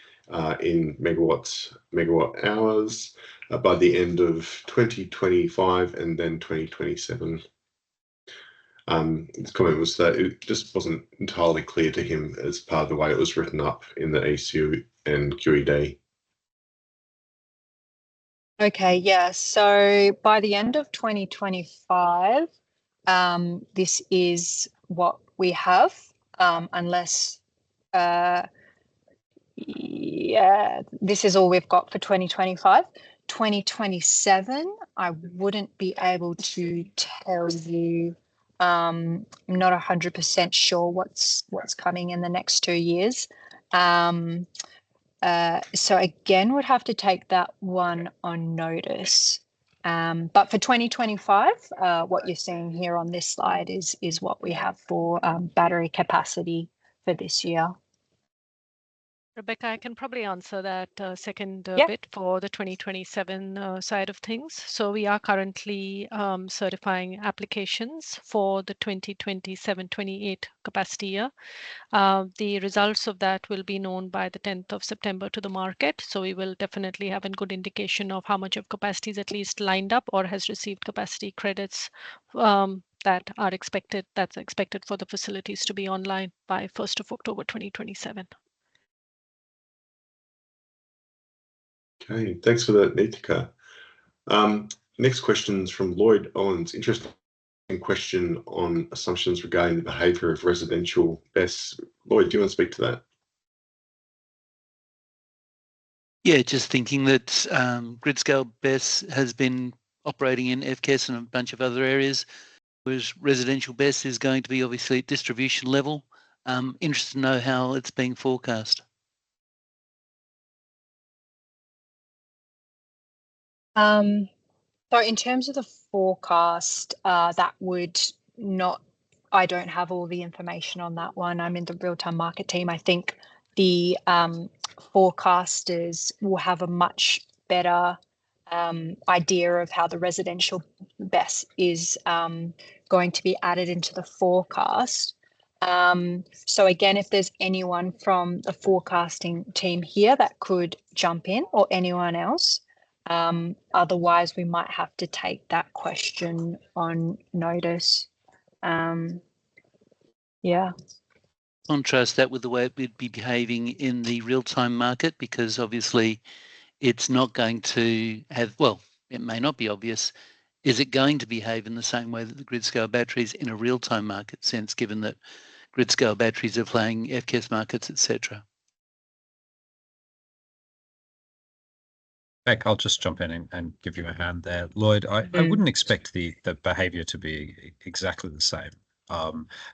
in megawatt hours by the end of 2025 and then 2027? His comment was that it just wasn't entirely clear to him as part of the way it was written up in the ECU and QED. Okay, yeah. So by the end of 2025, this is what we have, unless, yeah, this is all we've got for 2025. 2027, I wouldn't be able to tell you. I'm not 100% sure what's coming in the next 2 years. So again, would have to take that one on notice. But for 2025, what you're seeing here on this slide is what we have for battery capacity for this year. Rebecca, I can probably answer that second Yep. bit for the 2027 side of things. So we are currently certifying applications for the 2027-28 capacity year. The results of that will be known by the 10th of September to the market. So we will definitely have a good indication of how much of capacity is at least lined up or has received capacity credits that's expected for the facilities to be online by 1st of October 2027. Okay, thanks for that, Nitika. Next question is from Lloyd Owens. Interesting question on assumptions regarding the behaviour of residential BESS. Lloyd, do you want to speak to that? Yeah, just thinking that grid scale BESS has been operating in FCAS and a bunch of other areas, whereas residential BESS is going to be obviously at distribution level. Interested to know how it's being forecast. So in terms of the forecast, that would not, I don't have all the information on that one. I'm in the real-time market team. I think the forecasters will have a much better idea of how the residential BESS is going to be added into the forecast. So again, if there's anyone from the forecasting team here that could jump in, or anyone else, otherwise we might have to take that question on notice. Yeah. Contrast that with the way it would be behaving in the real-time market, because obviously it's not going to have, well, it may not be obvious. Is it going to behave in the same way that the grid-scale batteries in a real-time market sense, given that grid-scale batteries are playing FCAS markets, etc.? Beck, I'll just jump in and give you a hand there. Lloyd, I wouldn't expect the behavior to be exactly the same.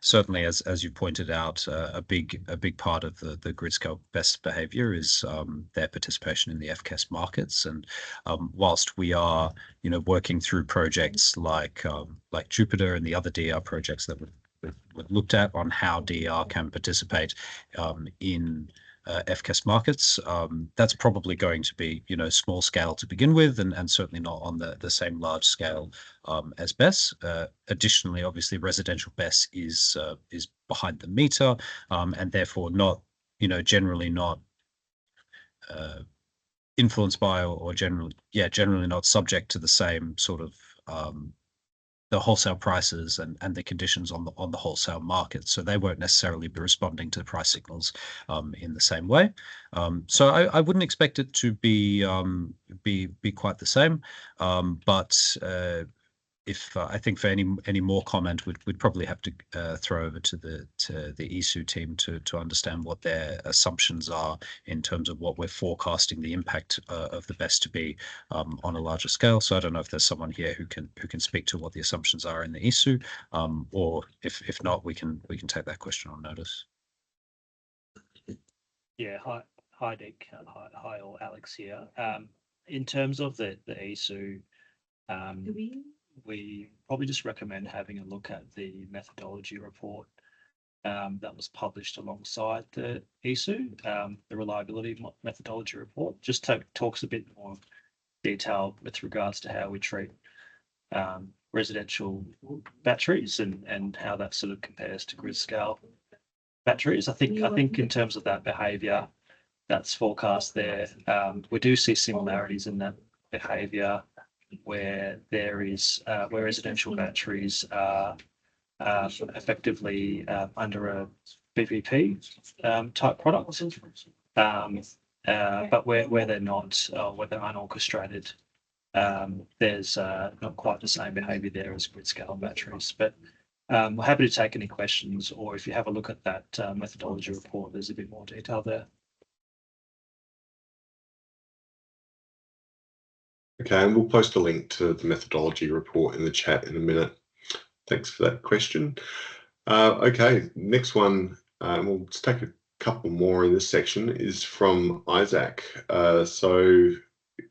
Certainly, as you pointed out, a big part of the grid scale BESS behavior is their participation in the FCAS markets. And whilst we are, working through projects like Jupiter and the other DR projects that we've looked at on how DR can participate in FCAS markets, that's probably going to be, small scale to begin with, and certainly not on the same large scale as BESS. Additionally, obviously, residential BESS is behind the meter, and therefore not, generally not influenced by or generally not subject to the same sort of the wholesale prices and the conditions on the wholesale market. So they won't necessarily be responding to price signals in the same way. So I wouldn't expect it to be quite the same. But if I think for any more comment, we'd probably have to throw over to the ESU team to understand what their assumptions are in terms of what we're forecasting the impact of the BESS to be on a larger scale. So I don't know if there's someone here who can speak to what the assumptions are in the ESU, or if not, we can take that question on notice. Yeah, hi Dick, hi all, Alex here. In terms of the ESU, we probably just recommend having a look at the methodology report that was published alongside the ESU, the reliability methodology report. Just talks a bit more detail with regards to how we treat residential batteries and how that sort of compares to grid scale batteries. I think in terms of that behaviour that's forecast there, we do see similarities in that behaviour where there is where residential batteries are effectively under a BVP type product, but where they're not, where they're unorchestrated, there's not quite the same behaviour there as grid scale batteries. But we're happy to take any questions, or if you have a look at that methodology report, there's a bit more detail there. Okay, and we'll post a link to the methodology report in the chat in a minute. Thanks for that question. Okay, next one, we'll just take a couple more in this section, is from Isaac. So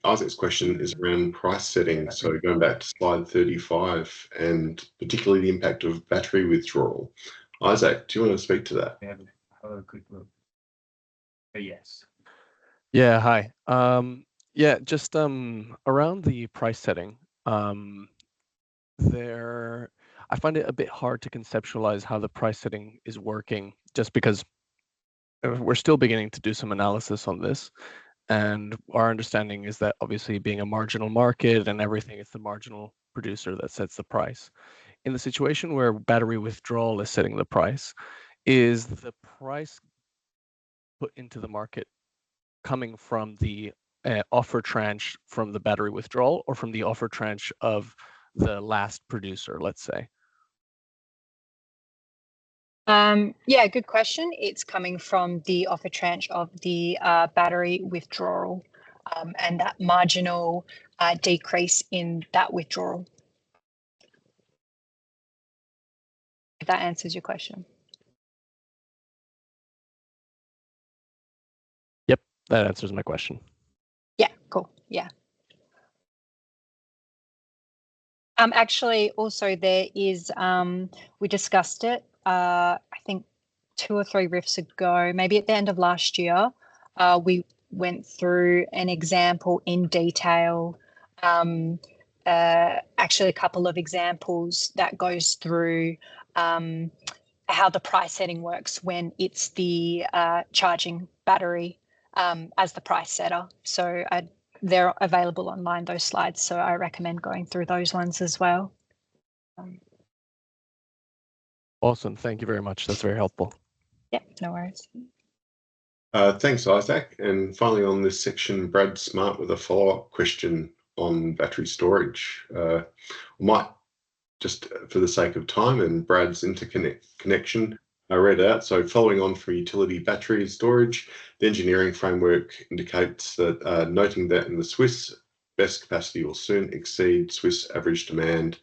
Isaac's question is around price setting. So going back to slide 35, and particularly the impact of battery withdrawal. Isaac, do you want to speak to that? Have a quick look. Yes. Yeah, hi. Yeah, just around the price setting, there I find it a bit hard to conceptualize how the price setting is working, just because we're still beginning to do some analysis on this. And our understanding is that obviously being a marginal market and everything, it's the marginal producer that sets the price. In the situation where battery withdrawal is setting the price, is the price put into the market coming from the offer tranche from the battery withdrawal or from the offer tranche of the last producer, let's say? Yeah, good question. It's coming from the offer tranche of the battery withdrawal and that marginal decrease in that withdrawal. If that answers your question. Yep, that answers my question. Yeah, cool. Yeah. Actually, also there is, we discussed it, I think 2 or 3 riffs ago, maybe at the end of last year, we went through an example in detail, actually a couple of examples that goes through how the price setting works when it's the charging battery as the price setter. So they're available online, those slides. So I recommend going through those ones as well. Awesome. Thank you very much. That's very helpful. Yeah, no worries. Thanks, Isaac. And finally on this section, Brad Smart with a follow-up question on battery storage. Might, just for the sake of time and Brad's connection, I read out. So following on from utility battery storage, the engineering framework indicates that noting that in the Swiss, best capacity will soon exceed Swiss average demand.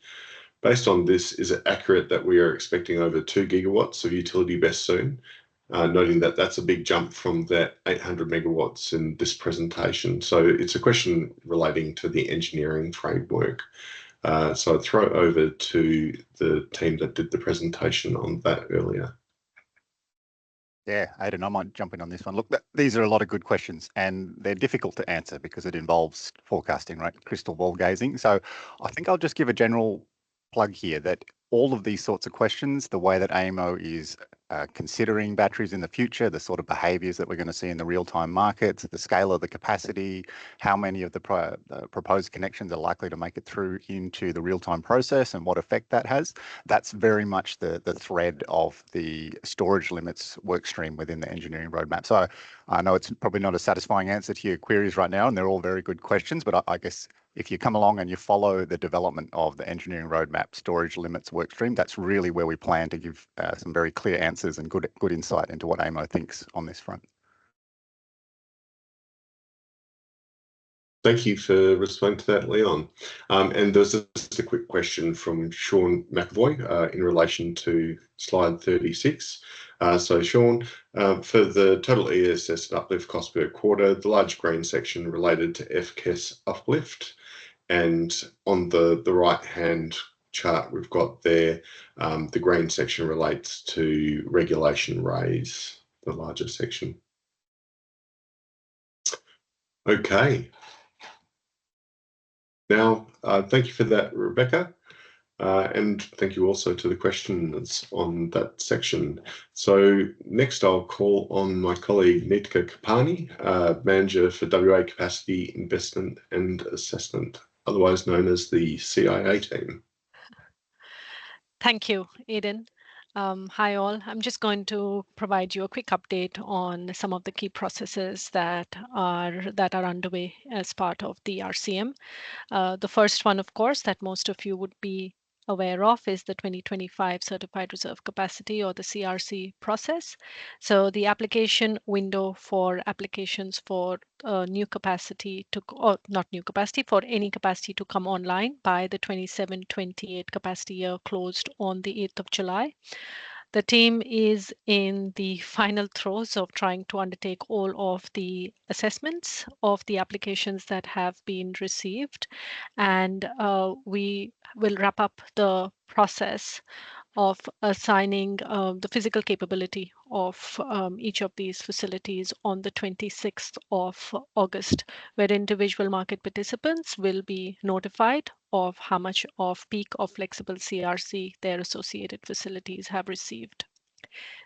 Based on this, is it accurate that we are expecting over 2 gigawatts of utility best soon? Noting that that's a big jump from that 800 megawatts in this presentation. So it's a question relating to the engineering framework. So I'd throw it over to the team that did the presentation on that earlier. Yeah, Aidan, I might jump in on this one. Look, these are a lot of good questions and they're difficult to answer because it involves forecasting, right? Crystal ball gazing. So I think I'll just give a general plug here that all of these sorts of questions, the way that AEMO is considering batteries in the future, the sort of behaviors that we're going to see in the real-time markets, the scale of the capacity, how many of the proposed connections are likely to make it through into the real-time process and what effect that has, that's very much the thread of the storage limits work stream within the engineering roadmap. So I know it's probably not a satisfying answer to your queries right now, and they're all very good questions, but I guess if you come along and you follow the development of the engineering roadmap storage limits workstream, that's really where we plan to give some very clear answers and good insight into what AEMO thinks on this front. Thank you for responding to that, Leon. And there's just a quick question from Sean McAvoy in relation to slide 36. So Sean, for the total ESS uplift cost per quarter, the large green section related to FCAS uplift, and on the right-hand chart we've got there, the green section relates to regulation raise, the larger section. Okay. Now, thank you for that, Rebecca, and thank you also to the questions on that section. So next I'll call on my colleague Nitika Kapani, Manager for WA Capacity Investment and Assessment, otherwise known as the CIA team. Thank you, Aidan. Hi all. I'm just going to provide you a quick update on some of the key processes that are underway as part of the RCM. The first one, of course, that most of you would be aware of is the 2025 Certified Reserve Capacity, or the CRC process. So the application window for applications for new capacity to, or not new capacity, for any capacity to come online by the 27-28 capacity year closed on the 8th of July. The team is in the final throes of trying to undertake all of the assessments of the applications that have been received, and we will wrap up the process of assigning the physical capability of each of these facilities on the 26th of August, where individual market participants will be notified of how much of peak or flexible CRC their associated facilities have received.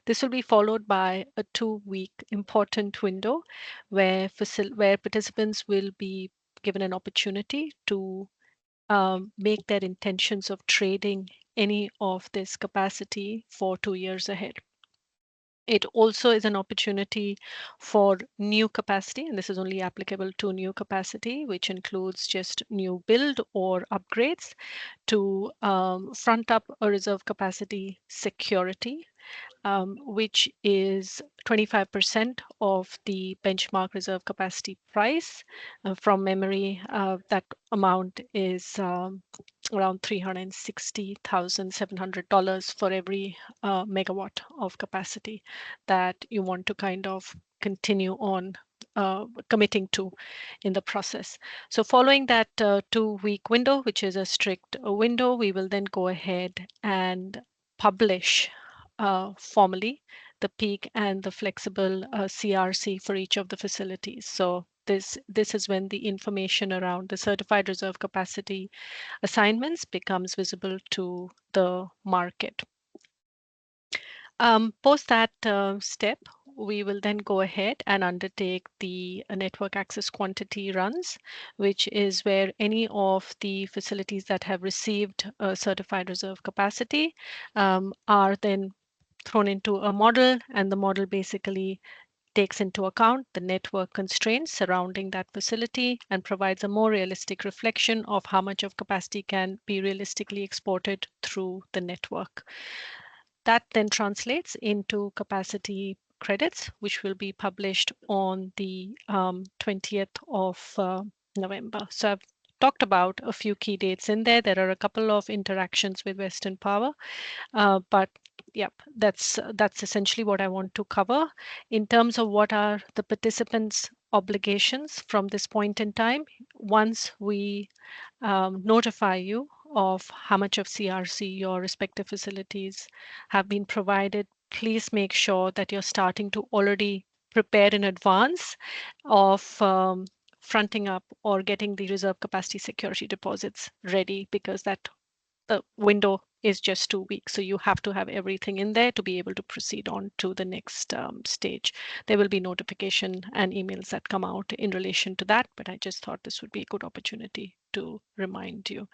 This will be followed by a 2-week important window where participants will be given an opportunity to make their intentions of trading any of this capacity for 2 years ahead. It also is an opportunity for new capacity, and this is only applicable to new capacity, which includes just new build or upgrades, to front up a reserve capacity security, which is 25% of the benchmark reserve capacity price. From memory, that amount is around $360,700 for every megawatt of capacity that you want to kind of continue on committing to in the process. So following that 2-week window, which is a strict window, we will then go ahead and publish formally the peak and the flexible CRC for each of the facilities. So this is when the information around the certified reserve capacity assignments becomes visible to the market. Post that step, we will then go ahead and undertake the network access quantity runs, which is where any of the facilities that have received certified reserve capacity are then thrown into a model, and the model basically takes into account the network constraints surrounding that facility and provides a more realistic reflection of how much of capacity can be realistically exported through the network. That then translates into capacity credits, which will be published on the 20th of November. So I've talked about a few key dates in there. There are a couple of interactions with Western Power, but yep, that's essentially what I want to cover. In terms of what are the participants' obligations from this point in time, once we notify you of how much of CRC your respective facilities have been provided, please make sure that you're starting to already prepare in advance of fronting up or getting the reserve capacity security deposits ready, because that the window is just 2 weeks. So you have to have everything in there to be able to proceed on to the next stage. There will be notification and emails that come out in relation to that, but I just thought this would be a good opportunity to remind you.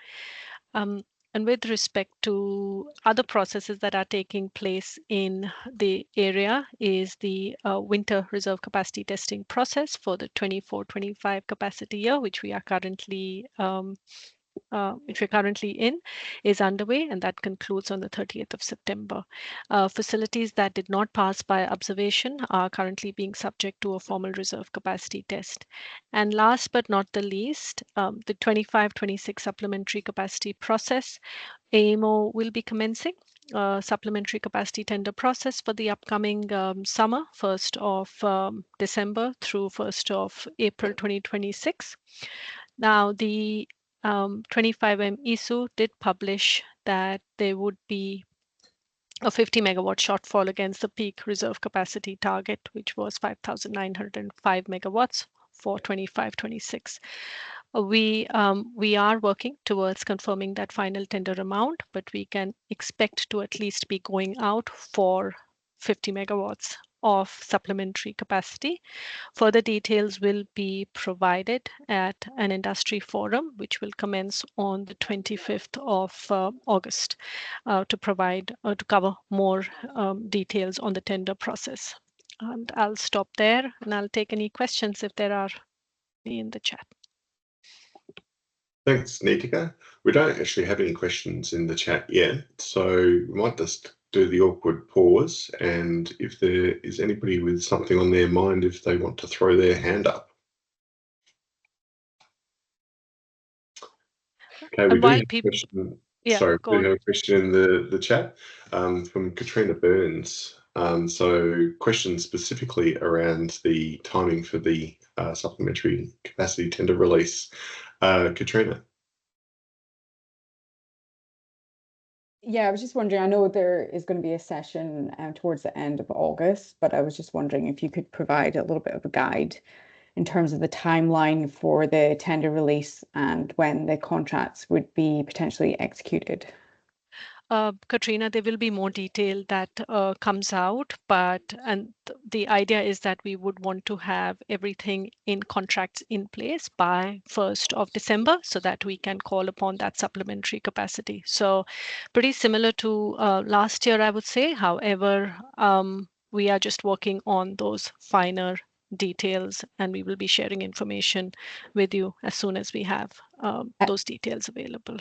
And with respect to other processes that are taking place in the area is the winter reserve capacity testing process for the 24-25 capacity year, which we are currently in, is underway, and that concludes on the 30th of September. Facilities that did not pass by observation are currently being subject to a formal reserve capacity test. And last but not the least, the 25-26 supplementary capacity process, AEMO will be commencing supplementary capacity tender process for the upcoming summer, 1st of December through 1st of April 2026. Now, the 25M ISU did publish that there would be a 50 megawatt shortfall against the peak reserve capacity target, which was 5,905 megawatts for 25-26. We are working towards confirming that final tender amount, but we can expect to at least be going out for 50 megawatts of supplementary capacity. Further details will be provided at an industry forum, which will commence on the 25th of August to cover more details on the tender process. And I'll stop there and I'll take any questions if there are any in the chat. Thanks, Nitika. We don't actually have any questions in the chat yet, so we might just do the awkward pause, and if there is anybody with something on their mind, if they want to throw their hand up. Okay, we do have a question. Yeah, sorry, we do have a question in the chat from Katrina Burns. So question specifically around the timing for the supplementary capacity tender release. Katrina. Yeah, I was just wondering, I know there is going to be a session towards the end of August, but I was just wondering if you could provide a little bit of a guide in terms of the timeline for the tender release and when the contracts would be potentially executed. Katrina, there will be more detail that comes out, but the idea is that we would want to have everything in contracts in place by 1st of December so that we can call upon that supplementary capacity. So pretty similar to last year, I would say. However, we are just working on those finer details, and we will be sharing information with you as soon as we have those details available.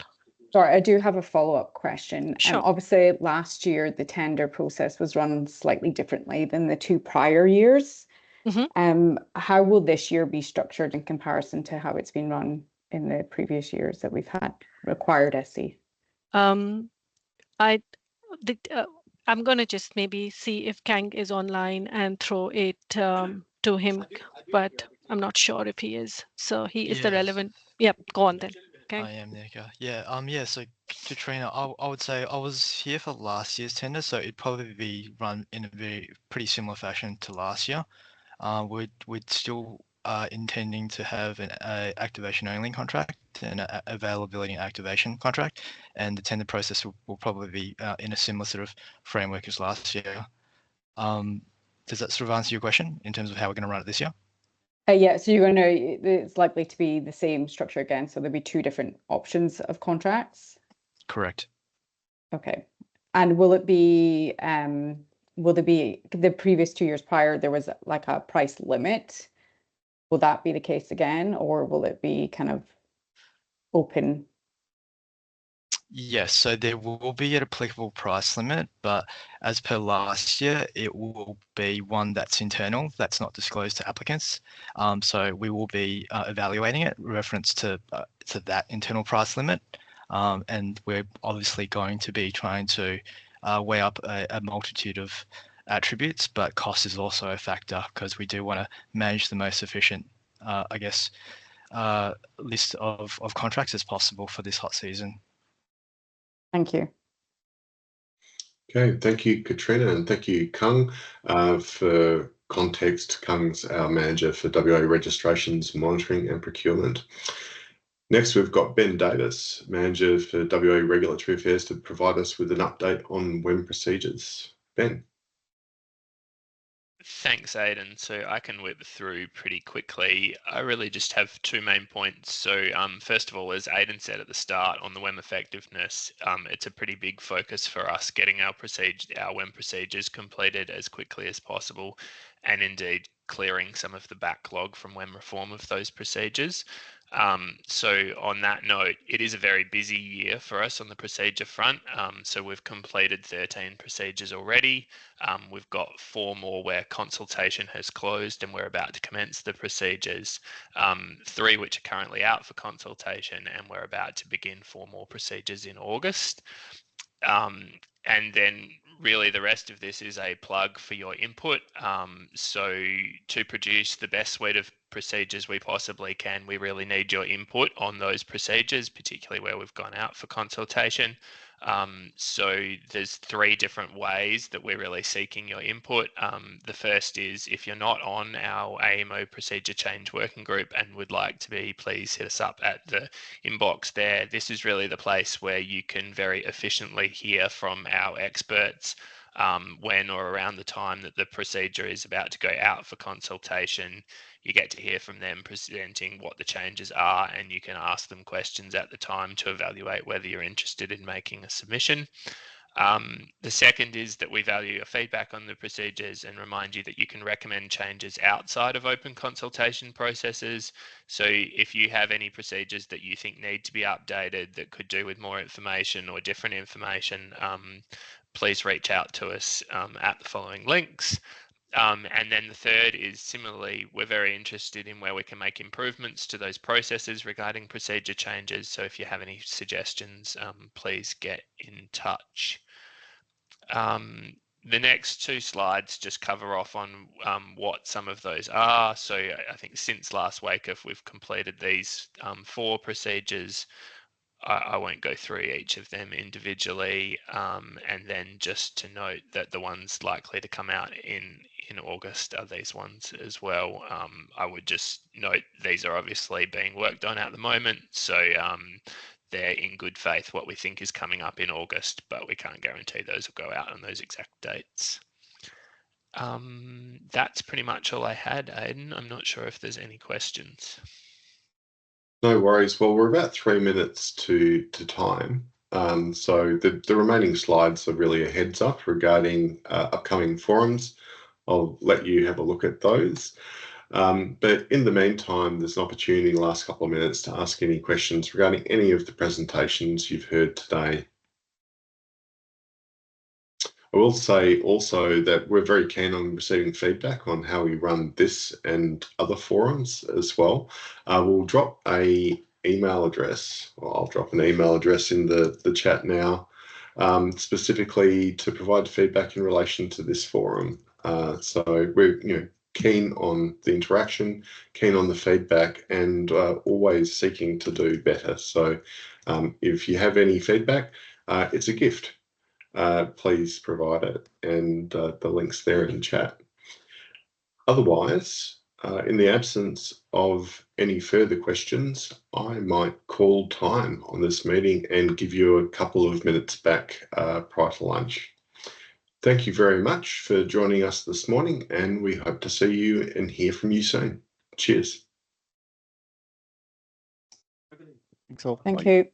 Sorry, I do have a follow-up question. Sure. Obviously, last year, the tender process was run slightly differently than the 2 prior years. How will this year be structured in comparison to how it's been run in the previous years that we've had required SC? I'm going to just maybe see if Kang is online and throw it to him, but I'm not sure if he is. So he is the relevant. Yep, go on then. Okay. I am Nika. Yeah. So Katrina, I would say I was here for last year's tender, so it'd probably be run in a pretty similar fashion to last year. We'd still intending to have an activation only contract and a availability and activation contract, and the tender process will probably be in a similar sort of framework as last year. Does that sort of answer your question in terms of how we're going to run it this year? Yeah, so you're going to, it's likely to be the same structure again, so there'll be 2 different options of contracts? Correct. Okay. And will there be the previous 2 years prior, there was like a price limit? Will that be the case again, or will it be kind of open? Yes, so there will be an applicable price limit, but as per last year, it will be one that's internal, that's not disclosed to applicants. So we will be evaluating it reference to that internal price limit, and we're obviously going to be trying to weigh up a multitude of attributes, but cost is also a factor because we do want to manage the most efficient, list of contracts as possible for this hot season. Thank you. Okay, thank you, Katrina, and thank you, Kung. For context, Kung's our manager for WA registrations, monitoring and procurement. Next, we've got Ben Davis, manager for WA regulatory affairs, to provide us with an update on WEM procedures. Ben. Thanks, Aidan. So I can whip through pretty quickly. I really just have 2 main points. So first of all, as Aidan said at the start on the WEM effectiveness, it's a pretty big focus for us getting our WEM procedures completed as quickly as possible, and indeed clearing some of the backlog from WEM reform of those procedures. So on that note, it is a very busy year for us on the procedure front. So we've completed 13 procedures already. We've got 4 more where consultation has closed and we're about to commence the procedures. 3 which are currently out for consultation, and we're about to begin 4 more procedures in August. And then really the rest of this is a plug for your input. So to produce the best suite of procedures we possibly can, we really need your input on those procedures, particularly where we've gone out for consultation. So there's 3 different ways that we're really seeking your input. The first is, if you're not on our AEMO procedure change working group and would like to be, please hit us up at the inbox there. This is really the place where you can very efficiently hear from our experts when or around the time that the procedure is about to go out for consultation. You get to hear from them presenting what the changes are, and you can ask them questions at the time to evaluate whether you're interested in making a submission. The second is that we value your feedback on the procedures and remind you that you can recommend changes outside of open consultation processes. So if you have any procedures that you think need to be updated that could do with more information or different information, please reach out to us at the following links. And then the third is, similarly, we're very interested in where we can make improvements to those processes regarding procedure changes. So if you have any suggestions, please get in touch. The next 2 slides just cover off on what some of those are. So I think since last wake-up, we've completed these 4 procedures. I won't go through each of them individually. And then just to note that the ones likely to come out in August are these ones as well. I would just note these are obviously being worked on at the moment. So they're in good faith what we think is coming up in August, but we can't guarantee those will go out on those exact dates. That's pretty much all I had, Aidan. I'm not sure if there's any questions. No worries. Well, we're about 3 minutes to time. So the remaining slides are really a heads up regarding upcoming forums. I'll let you have a look at those. But in the meantime, there's an opportunity in the last couple of minutes to ask any questions regarding any of the presentations you've heard today. I will say also that we're very keen on receiving feedback on how we run this and other forums as well. We'll drop an email address, or I'll drop an email address in the chat now, specifically to provide feedback in relation to this forum. So we're keen on the interaction, keen on the feedback, and always seeking to do better. So if you have any feedback, it's a gift. Please provide it, and the link's there in chat. Otherwise, in the absence of any further questions, I might call time on this meeting and give you a couple of minutes back prior to lunch. Thank you very much for joining us this morning, and we hope to see you and hear from you soon. Cheers. Thank you.